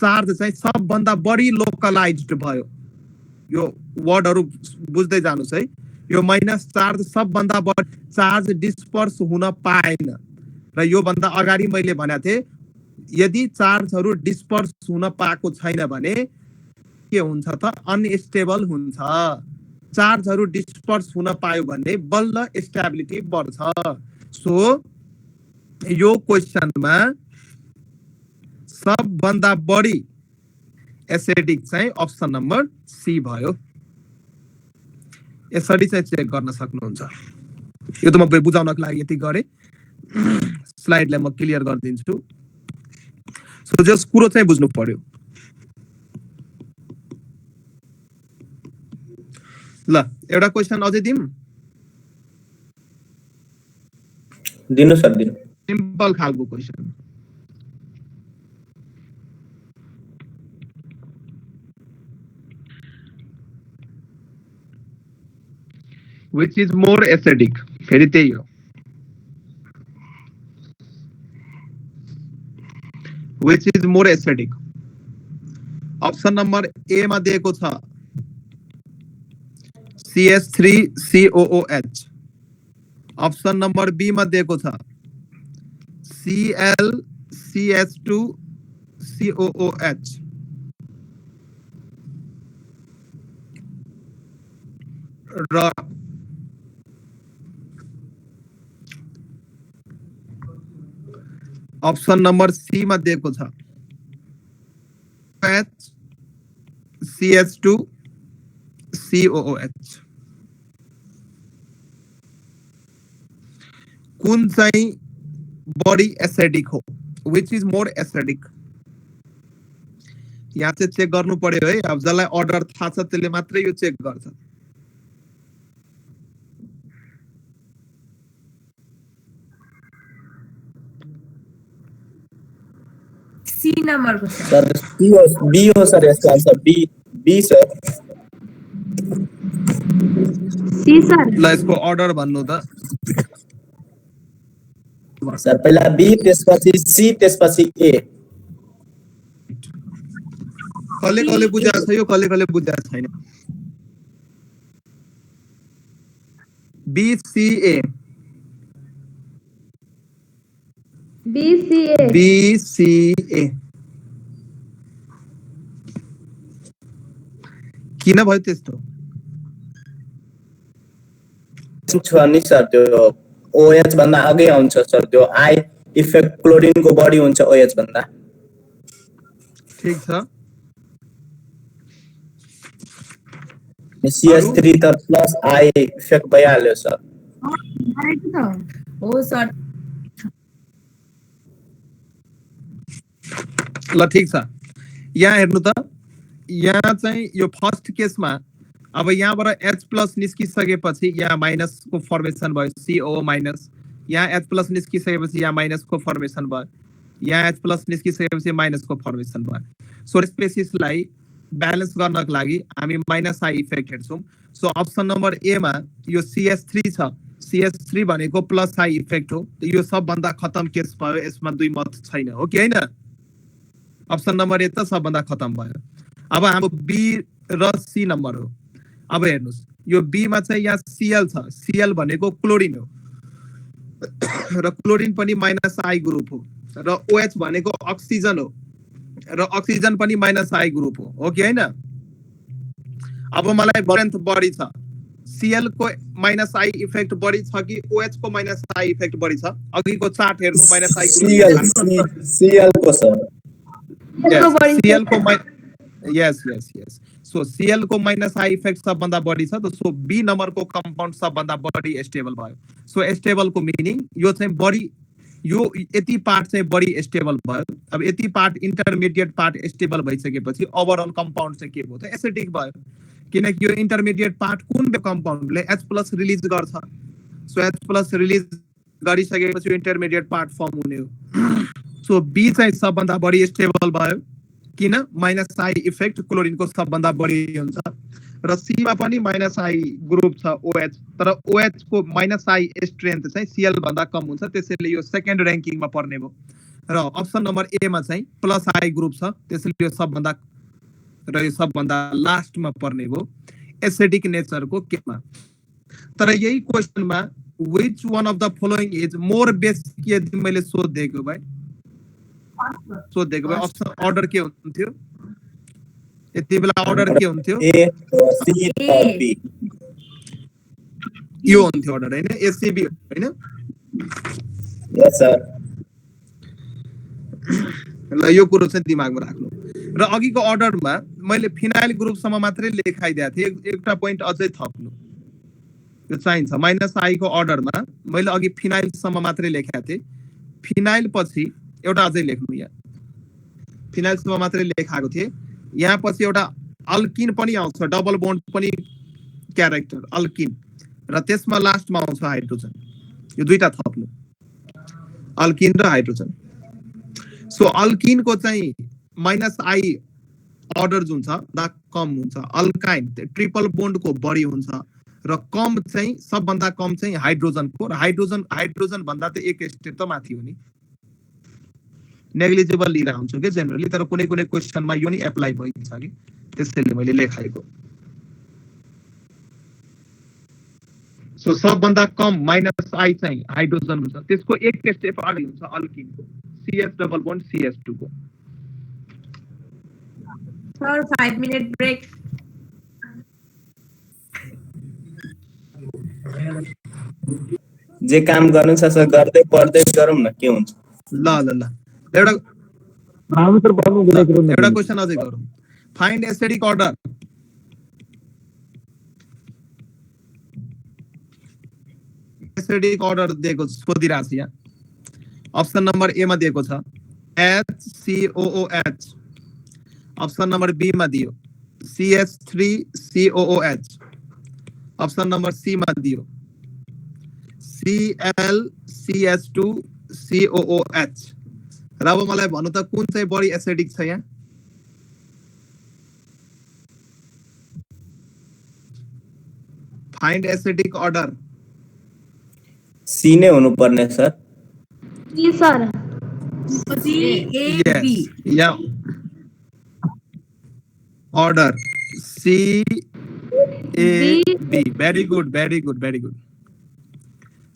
[SPEAKER 1] चार्ज चाहिँ सबभन्दा बढी लोकलाइज्ड भयो यो वर्डहरु बुझ्दै जानुस् है यो माइनस चार्ज सबभन्दा बढी चार्ज डिस्पर्स हुन पाएन र यो भन्दा अगाडि मैले भनेको थिए यदि चार्जहरु डिस्पर्स हुन पाएको छैन भने के हुन्छ त अनस्टेबल हुन्छ चार्जहरु डिस्पर्स हुन पायो भने बल्ल स्टेबिलिटी बढ्छ सो यो क्वेशनमा सबभन्दा बढी एसिडिक चाहिँ अप्सन नम्बर सी भयो यसरी चाहिँ चेक गर्न सक्नुहुन्छ यो त म बुझाउनको लागि यति गरे स्लाइडलाई म क्लियर गरिदिन्छु सो जस कुरो चाहिँ बुझ्नु पर्यो ल एउटा क्वेशन अझै दिम
[SPEAKER 2] दिनु सर दिनु
[SPEAKER 1] सिम्पल खालको question which is more acidic फेरि त्यही हो which is more acidic option number A मा दिएको छ CH3COOH ऑप्शन नम्बर बी मा दिएको छ ClCH2COOH र ऑप्शन नंबर सी मा दिएको छ CH2COOH कुन चाहिँ बढी एसिडिक हो which is more acidic यहाँ चाहिँ चेक गर्नु पर्यो है अब जसलाई अर्डर थाहा छ त्यसले मात्रै यो चेक गर्छ
[SPEAKER 3] सी नंबर को
[SPEAKER 2] सर बी हो सर इसका answer B sir
[SPEAKER 4] C sir
[SPEAKER 1] ल यसको अर्डर भन्नु त
[SPEAKER 2] सर पहिला बी त्यसपछि सी त्यसपछि ए
[SPEAKER 1] कले कले बुझाएको छ यो कले कले बुझाएको छैन BCA किन भयो त्यस्तो
[SPEAKER 2] छ नि सर त्यो OH भन्दा अघि आउँछ सर त्यो आई इफेक्ट क्लोरिन को बढी हुन्छ OH भन्दा
[SPEAKER 1] ठीक छ
[SPEAKER 2] CH3 त प्लस आई इफेक्ट भइहाल्यो सर
[SPEAKER 3] हो सर
[SPEAKER 1] ल ठीक छ यहाँ हेर्नु त यहाँ चाहिँ यो फर्स्ट केसमा अब यहाँबाट H+ निस्किसकेपछि यहाँ माइनस को फर्मेसन भयो CO माइनस यहाँ H+ निस्किसकेपछि यहाँ माइनस को फर्मेसन भयो यहाँ H+ निस्किसकेपछि माइनस को फर्मेसन भयो सो स्पेसिसलाई ब्यालेन्स गर्नको लागि हामी माइनस आई इफेक्ट हेर्छौं सो अप्सन नम्बर ए मा यो CH3 छ CH3 भनेको प्लस आई इफेक्ट हो यो सबभन्दा खतम केस भयो यसमा दुई मत छैन हो कि हैन अप्सन नम्बर ए त सबभन्दा खतम भयो अब हाम्रो बी र सी नम्बर हो अब हेर्नुस् यो बी मा चाहिँ यहाँ Cl छ Cl भनेको क्लोरिन हो र क्लोरिन पनि माइनस आई ग्रुप हो र OH भनेको अक्सिजन हो र अक्सिजन पनि माइनस आई ग्रुप हो कि हैन अब मलाई स्ट्रेन्थ बढी छ Cl को माइनस आई इफेक्ट बढी छ कि OH को माइनस आई इफेक्ट बढी छ अघिको चार्ट हेर्नु माइनस आई
[SPEAKER 2] Cl को सर
[SPEAKER 1] Cl को यस सो Cl को माइनस आई इफेक्ट सबभन्दा बढी छ त सो बी नम्बर को कम्पाउन्ड सबभन्दा बढी स्टेबल भयो सो स्टेबल को मिनिङ यो चाहिँ बढी यो यति पार्ट चाहिँ बढी स्टेबल भयो अब यति पार्ट इन्टरमिडिएट पार्ट स्टेबल भइसकेपछि ओभरअल कम्पाउन्ड चाहिँ के भयो त एसिडिक भयो किनकि यो इन्टरमिडिएट पार्ट कुन कम्पाउन्डले H+ रिलिज गर्छ सो H+ रिलिज गरिसकेपछि इन्टरमिडिएट पार्ट फर्म हुने हो सो बी चाहिँ सबभन्दा बढी स्टेबल भयो किन माइनस आई इफेक्ट क्लोरिन को सबभन्दा बढी हुन्छ र सी मा पनि माइनस आई ग्रुप छ OH तर OH को माइनस आई स्ट्रेन्थ चाहिँ Cl भन्दा कम हुन्छ त्यसैले यो सेकेन्ड र्याङ्किङमा पर्ने भयो र अप्सन नम्बर ए मा चाहिँ प्लस आई ग्रुप छ त्यसैले यो सबभन्दा लास्टमा पर्ने भयो एसिडिक नेचरको केमा तर यही क्वेशनमा which one of the following is more basic यदि मैले सोधेको भए अप्सन अर्डर के हुन्थ्यो यति बेला अर्डर के हुन्थ्यो
[SPEAKER 2] ए सी बी
[SPEAKER 1] यो हुन्थ्यो अर्डर हैन एसीबी हैन
[SPEAKER 2] यस सर
[SPEAKER 1] ल यो कुरो चाहिँ दिमागमा राख्नु र अघिको अर्डरमा मैले फिनाइल ग्रुपसम्म मात्रै लेखाइदिएको थिएँ एउटा पोइन्ट अझै थप्नु यो चाहिन्छ माइनस आई को अर्डरमा मैले अघि फिनाइलसम्म मात्रै लेखेको थिएँ फिनाइल पछि एउटा अझै लेख्नु यहाँ फिनाइलसम्म मात्रै लेखाएको थिएँ यहाँ पछि एउटा अल्किन पनि आउँछ डबल बोन्ड पनि क्यारेक्टर अल्किन र त्यसमा लास्टमा आउँछ हाइड्रोजन यो दुईटा थप्नु अल्किन र हाइड्रोजन। सो अल्किन को चाहिँ -I अर्डर जुन छ दा कम हुन्छ, अल्काइन ट्रिपल बोन्ड को बढी हुन्छ र कम चाहिँ सबभन्दा कम चाहिँ हाइड्रोजन को, र हाइड्रोजन भन्दा त एक स्टेप त माथि हो नि, नेग्लिजिबल लिएर आउँछु के जेनरली, तर कुनै कुनै क्वेशनमा यो नि एप्लाई भइन्छ कि, त्यसैले मैले लेखाएको। सो सबभन्दा कम -I चाहिँ हाइड्रोजन हुन्छ, त्यसको एक स्टेप अगाडि हुन्छ अल्किनको, CH डबल बोन्ड CH2 को।
[SPEAKER 3] Sir 5 minute break.
[SPEAKER 2] जे काम गर्नु छ सर गर्दै पढ्दै गरौँ न, के हुन्छ।
[SPEAKER 1] ल ल ल एउटा क्वेशन अझै गरौँ। Find acidic order. Acidic order दिएको सोधिरहेको छु यहाँ। अप्सन नम्बर ए मा दिएको छ HCOOH, अप्सन नम्बर बी मा दियो CH3COOH, अप्सन नम्बर सी मा दियो ClCH2COOH। र अब मलाई भन्नु त कुन चाहिँ बढी एसिडिक छ यहाँ? Find acidic order.
[SPEAKER 2] सी नै हुनु पर्ने सर।
[SPEAKER 4] C sir.
[SPEAKER 3] CAB।
[SPEAKER 1] या order CAB, very good, very good, very good.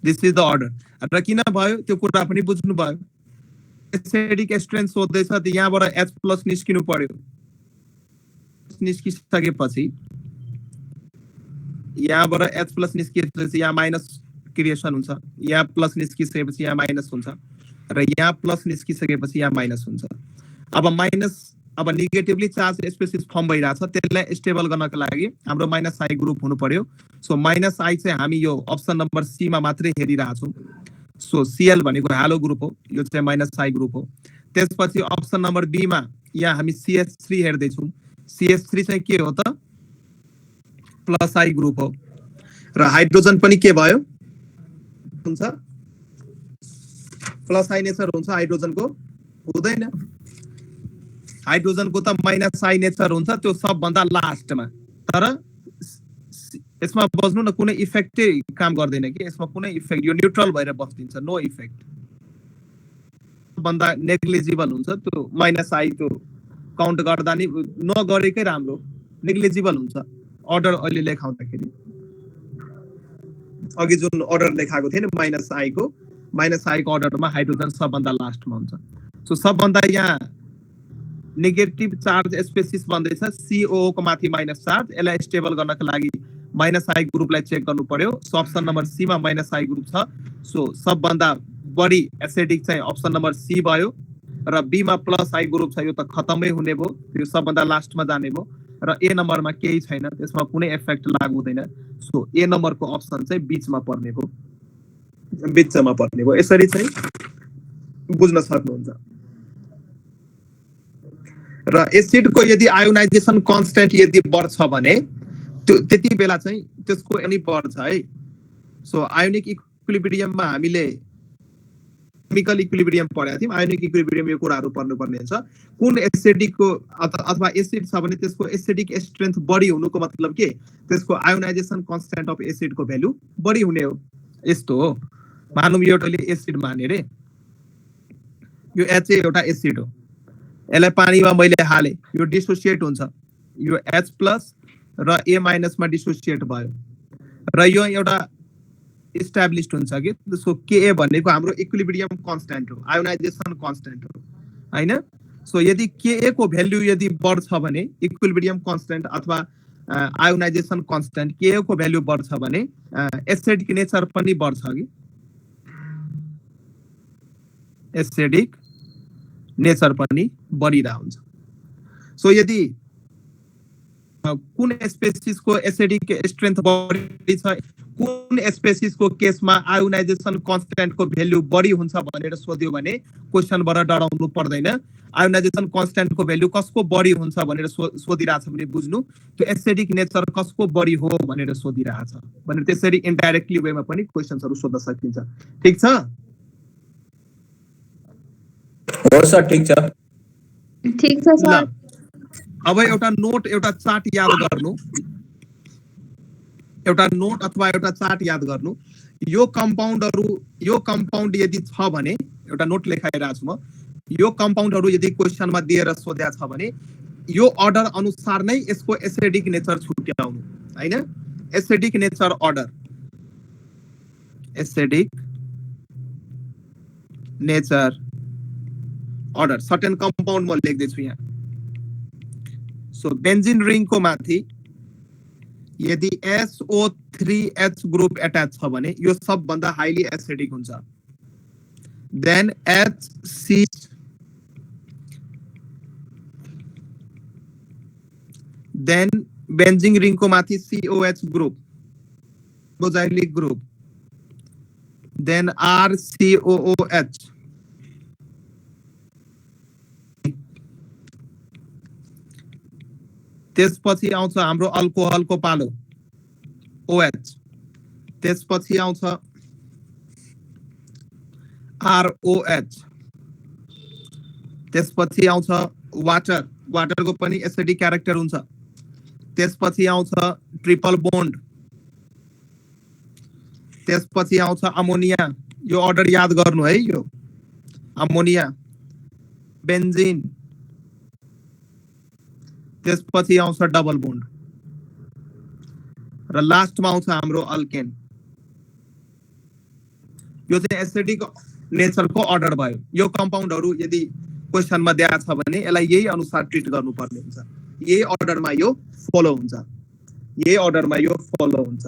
[SPEAKER 1] This is the order. र किन भयो त्यो कुरा पनि बुझ्नु भयो। एसिडिक स्ट्रेन्थ सोध्दैछ त यहाँबाट H+ निस्किनु पर्यो, निस्किसकेपछि यहाँबाट H+ निस्किएपछि यहाँ माइनस क्रिएसन हुन्छ, यहाँ प्लस निस्किसकेपछि यहाँ माइनस हुन्छ, र यहाँ प्लस निस्किसकेपछि यहाँ माइनस हुन्छ। अब नेगेटिभली चार्ज स्पेसिस फर्म भइरहेछ, त्यसलाई स्टेबल गर्नको लागि हाम्रो -I ग्रुप हुनु पर्यो। सो -I चाहिँ हामी यो अप्सन नम्बर सी मा मात्रै हेरिरहेछौँ। सो Cl भनेको हालो ग्रुप हो, यो चाहिँ -I ग्रुप हो। त्यसपछि अप्सन नम्बर बी मा यहाँ हामी CH3 हेर्दैछौँ। CH3 चाहिँ के हो त? +I ग्रुप हो। र हाइड्रोजन पनि के भयो हुन्छ? +I नेचर हुन्छ, हाइड्रोजनको हुँदैन। हाइड्रोजनको त -I नेचर हुन्छ, त्यो सबभन्दा लास्टमा। तर यसमा बस्नु न, कुनै इफेक्टै काम गर्दैन कि, यसमा कुनै इफेक्ट, यो न्यूट्रल भएर बस्दिन्छ, नो इफेक्ट, भन्दा नेग्लिजिबल हुन्छ त्यो -I, त्यो काउन्ट गर्दा नि नगरेकै राम्रो, नेग्लिजिबल हुन्छ। अर्डर अहिले लेखाउँदाखेरि अघि जुन अर्डर लेखाएको थियो नि -I को अर्डरमा हाइड्रोजन सबभन्दा लास्टमा हुन्छ। सो सबभन्दा यहाँ नेगेटिभ चार्ज स्पेसिस भन्दैछ CO को माथि माइनस चार्ज, यसलाई स्टेबल गर्नको लागि -I ग्रुपलाई चेक गर्नु पर्यो। सो अप्सन नम्बर सी मा -I ग्रुप छ। सो सबभन्दा बढी एसिडिक चाहिँ अप्सन नम्बर सी भयो, र बी मा +I ग्रुप छ, यो त खतमै हुने भयो, यो सबभन्दा लास्टमा जाने भयो, र ए नम्बरमा केही छैन, त्यसमा कुनै इफेक्ट लागु हुँदैन। सो ए नम्बरको अप्सन चाहिँ बिचमा पर्ने भयो, बिचमा पर्ने भयो। यसरी चाहिँ बुझ्न सक्नुहुन्छ। र एसिडको यदि आयोनाइजेसन कन्स्टेन्ट यदि बढ्छ भने त्यति बेला चाहिँ त्यसको अनि बढ्छ है। सो आयोनिक इक्विलिब्रियममा हामीले केमिकल इक्विलिब्रियम पढेका थियौँ, आयोनिक इक्विलिब्रियम यो कुराहरू पढ्नुपर्ने हुन्छ। कुन एसिडको अथवा एसिड छ भने त्यसको एसिडिक स्ट्रेन्थ बढी हुनुको मतलब के? त्यसको आयोनाइजेसन कन्स्टेन्ट अफ एसिडको भ्यालु बढी हुने हो। यस्तो हो, मानौँ यो एउटाले एसिड माने रे, यो H एउटा एसिड हो, यसलाई पानीमा मैले हाले, यो डिसोसिएट हुन्छ, यो H+ र A- मा डिसोसिएट भयो, र यो एउटा इस्टाब्लिश्ड हुन्छ कि। सो Ka भनेको हाम्रो इक्विलिब्रियम कन्स्टेन्ट हो, आयोनाइजेसन कन्स्टेन्ट हो हैन। सो यदि Ka को भ्यालु यदि बढ्छ भने इक्विलिब्रियम कन्स्टेन्ट अथवा आयोनाइजेसन कन्स्टेन्ट Ka को भ्यालु बढ्छ भने एसिडिक नेचर पनि बढ्छ कि, एसिडिक नेचर पनि बढिरहेको हुन्छ। सो यदि कुन स्पेसिसको एसिडिक स्ट्रेन्थ बढी छ, कुन स्पेसिसको केसमा आयोनाइजेसन कन्स्टेन्टको भ्यालु बढी हुन्छ भनेर सोध्यो भने क्वेशनबाट डराउनु पर्दैन। आयोनाइजेसन कन्स्टेन्टको भ्यालु कसको बढी हुन्छ भनेर सोधिरहेछ भने बुझ्नु, त्यो एसिडिक नेचर कसको बढी हो भनेर सोधिरहेछ भनेर त्यसरी इन्डाइरेक्टली वेमा पनि क्वेशन्सहरू सोध्न सकिन्छ। ठीक छ?
[SPEAKER 2] हो सर ठीक छ
[SPEAKER 4] ठीक छ
[SPEAKER 1] ल
[SPEAKER 4] सर
[SPEAKER 1] अब एउटा नोट एउटा चार्ट याद गर्नु एउटा नोट अथवा एउटा चार्ट याद गर्नु यो कम्पाउन्ड यदि छ भने एउटा नोट लेखाइरहेको छु म यो कम्पाउन्डहरु यदि क्वेशनमा दिएर सोध्या छ भने यो अर्डर अनुसार नै यसको एसिडिक नेचर छुट्याउनु हैन acidic nature order acidic nature order certain compound म लेख्दै छु यहाँ सो बेन्जिन रिङको माथि यदि SO3H ग्रुप एट्याच छ भने यो सबभन्दा हाईली एसिडिक हुन्छ देन HC देन बेन्जिन रिङको माथि COH group carboxylic group then RCOOH त्यसपछि आउँछ हाम्रो अल्कोहलको पालो OH त्यसपछि आउँछ ROH त्यसपछि आउँछ वाटरको पनि एसिडिक क्यारेक्टर हुन्छ त्यसपछि आउँछ ट्रिपल बोन्ड त्यसपछि आउँछ अमोनिया यो अर्डर याद गर्नु है यो अमोनिया बेन्जिन त्यसपछि आउँछ डबल बोन्ड र लास्टमा आउँछ हाम्रो अल्केन यो चाहिँ एसिडिक नेचरको अर्डर भयो यो कम्पाउन्डहरु यदि क्वेशनमा दिएको छ भने यसलाई यही अनुसार ट्रिट गर्नुपर्ने हुन्छ यही अर्डरमा यो फलो हुन्छ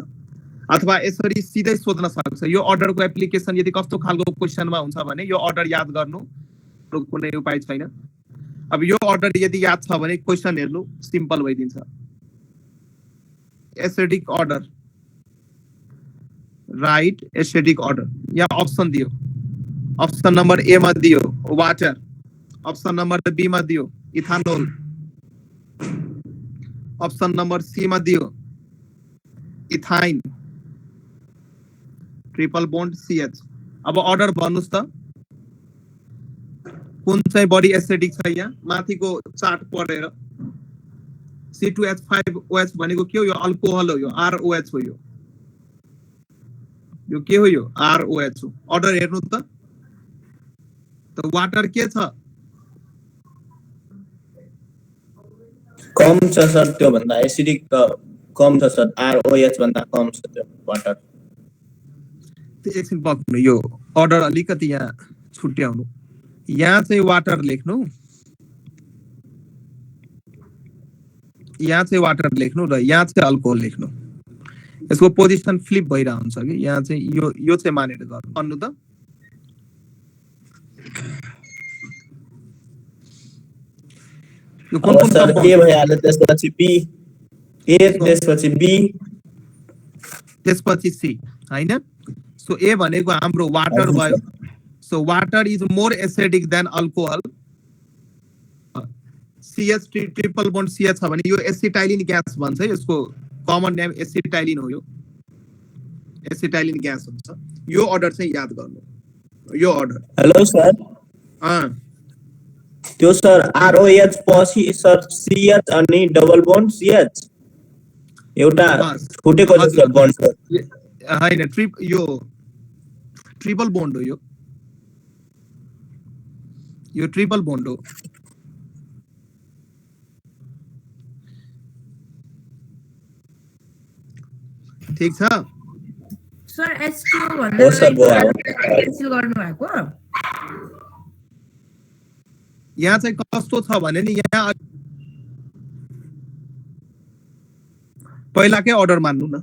[SPEAKER 1] अथवा यसरी सिधै सोध्न सक्छ यो अर्डरको एप्लिकेसन यदि कस्तो खालको क्वेशनमा हुन्छ भने यो अर्डर याद गर्नु कुनै उपाय छैन अब यो अर्डर यदि याद छ भने क्वेशन हेर्नु सिम्पल भइदिन्छ acidic order right acidic order यहाँ अप्सन दियो अप्सन नम्बर ए मा दियो वाटर अप्सन नम्बर बी मा दियो इथानोल अप्सन नम्बर सी मा दियो इथाइन ट्रिपल बोन्ड CH अब अर्डर भन्नुस् त कुन चाहिँ बडी एसिडिक छ यहाँ माथिको चार्ट पढेर C2H5OH भनेको के हो यो अल्कोहल हो यो ROH हो यो के हो यो ROH हो अर्डर हेर्नु त वाटर के छ
[SPEAKER 2] कम छ सर त्यो भन्दा एसिडिक त कम छ सर ROH भन्दा कम छ त्यो वाटर
[SPEAKER 1] एकछिन पक्नु यो अर्डर अलिकति यहाँ छुट्याउनु यहाँ चाहिँ वाटर लेख्नु यहाँ चाहिँ वाटर लेख्नु र यहाँ चाहिँ अल्कोहल लेख्नु यसको पोजिसन फ्लिप भइरा हुन्छ कि यहाँ चाहिँ यो चाहिँ मानेर गर्नु भन्नु त यो कुन कुन
[SPEAKER 2] सर ए भइहाल्यो त्यसपछि बी ए त्यसपछि बी
[SPEAKER 1] त्यसपछि सी हैन सो ए भनेको हाम्रो वाटर भयो so water is more acidic then alcohol CH triple bond CH छ भने यो एसिटाइलिन ग्यास भन्छ यसको कमन नेम एसिटाइलिन हो यो एसिटाइलिन ग्यास हुन्छ यो अर्डर चाहिँ याद गर्नु यो अर्डर
[SPEAKER 2] हेलो सर त्यो सर ROH पछि सर CH अनि डबल बोन्ड CH एउटा फुटेको जस्तो बोन्ड सर
[SPEAKER 1] हैन यो ट्रिपल बोन्ड हो यो ट्रिपल बोन्ड हो ठीक छ
[SPEAKER 3] सर H2 भन्दा क्यान्सल गर्नु भएको
[SPEAKER 1] यहाँ चाहिँ कस्तो छ भने नि यहाँ पहिलाकै अर्डर मान्नु न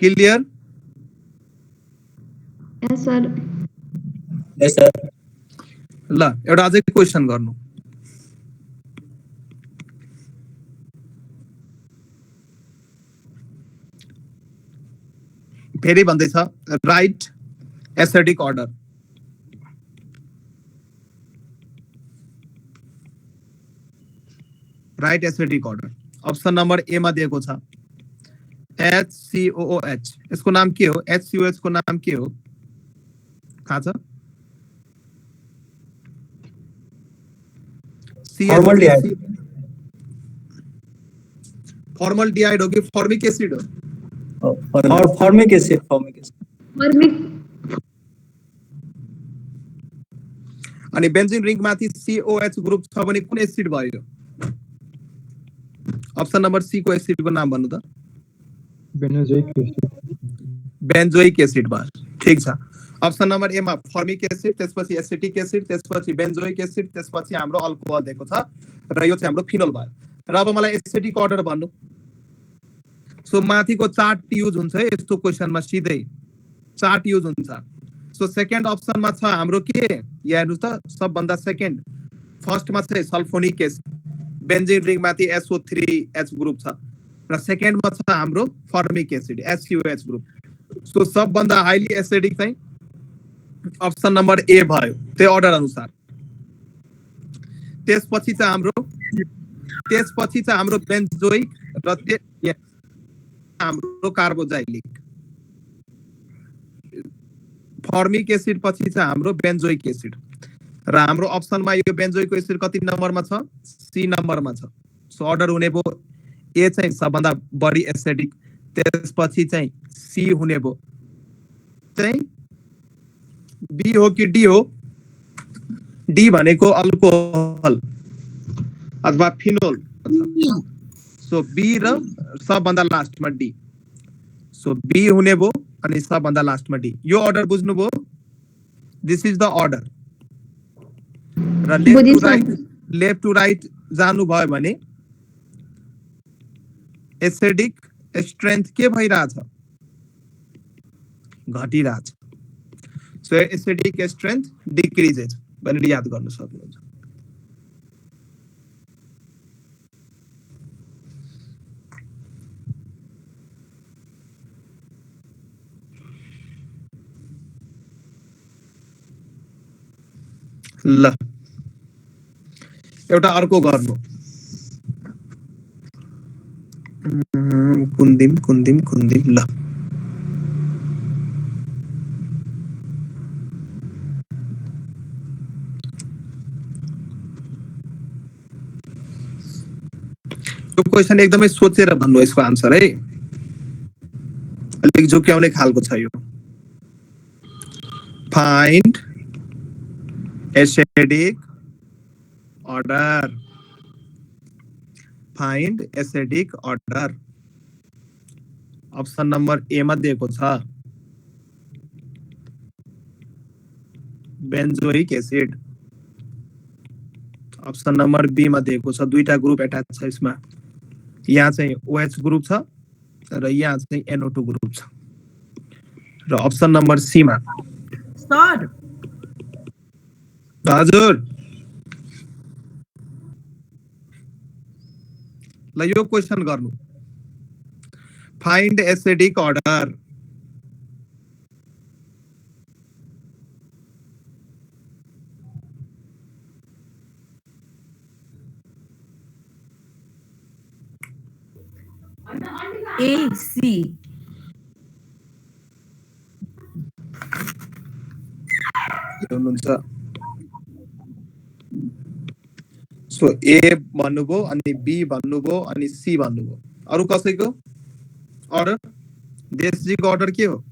[SPEAKER 1] clear
[SPEAKER 4] yes sir
[SPEAKER 2] yes sir
[SPEAKER 1] ल एउटा अझै क्वेशन गर्नु फेरि भन्दैछ right acidic order right acidic order option number A मा दिएको छ HCOOH यसको नाम के हो? HCOH को नाम के हो? थाहा छ?
[SPEAKER 2] फर्मलडिहाइड
[SPEAKER 1] फर्मलडिहाइड हो कि फर्मिक एसिड हो?
[SPEAKER 2] और फर्मिक एसिड
[SPEAKER 4] फर्मिक
[SPEAKER 1] अनि बेन्जिन रिङ माथि COH ग्रुप छ भने कुन एसिड भयो? अप्सन नम्बर सी को एसिड को नाम भन्नु त? बेन्जोइक एसिड भयो। ठीक छ। अप्सन नम्बर ए मा फर्मिक एसिड, त्यसपछि एसिटिक एसिड, त्यसपछि बेन्जोइक एसिड, त्यसपछि हाम्रो अल्कोहल दिएको छ र यो चाहिँ हाम्रो फिनोल भयो। र अब मलाई एसिडिक अर्डर भन्नु। सो माथिको चार्ट युज हुन्छ है यस्तो क्वेशनमा सिधै चार्ट युज हुन्छ। सो सेकेन्ड अप्सनमा छ हाम्रो के? यहाँ हेर्नुस् त सबभन्दा सेकेन्ड फर्स्टमा चाहिँ सल्फोनिक एसिड, बेन्जिन रिङ माथि SO3H ग्रुप छ र सेकेन्डमा छ हाम्रो फर्मिक एसिड HCOH ग्रुप। सो सबभन्दा हाइली एसिडिक चाहिँ अप्सन नम्बर ए भयो त्यो अर्डर अनुसार। त्यसपछि चाहिँ हाम्रो बेन्जोइक र हाम्रो कार्बोजाइलिक। फर्मिक एसिड पछि चाहिँ हाम्रो बेन्जोइक एसिड र हाम्रो अप्सनमा यो बेन्जोइक एसिड कति नम्बरमा छ? सी नम्बरमा छ। सो अर्डर हुने भयो ए चाहिँ सबभन्दा बढी एसिडिक, त्यसपछि चाहिँ सी हुने भयो चाहिँ बी हो कि डी हो? डी भनेको अल्कोहल अथवा फिनोल। सो बी र सबभन्दा लास्टमा डी। सो बी हुने भयो अनि सबभन्दा लास्टमा डी। यो अर्डर बुझ्नुभयो? This is the order. र लेफ्ट टु राइट जानु भयो भने एसिडिक स्ट्रेन्थ के भइरहेछ? घटिरहेछ। सो एसिडिक स्ट्रेन्थ डिक्रिजेज भनेर याद गर्न सक्नुहुन्छ। ल एउटा अर्को गर्नु। कुन्दिम ल यो क्वेशन एकदमै सोचेर भन्नु यसको आन्सर है, अलिक झुक्याउने खालको छ यो। Find acidic order. Find acidic order option number A मा दिएको छ benzoic acid. Option number B मा दिएको छ दुईटा ग्रुप एट्याच छ यसमा, यहाँ चाहिँ OH ग्रुप छ र यहाँ चाहिँ NO2 ग्रुप छ। र अप्सन नम्बर सी मा
[SPEAKER 3] सर
[SPEAKER 1] हजुर ल यो क्वेशन गर्नु। Find acidic order.
[SPEAKER 3] AC
[SPEAKER 1] हुनुहुन्छ। सो ए भन्नुभयो अनि बी भन्नुभयो अनि सी भन्नुभयो। अरु कसैको अर्डर? देशजीको अर्डर के हो?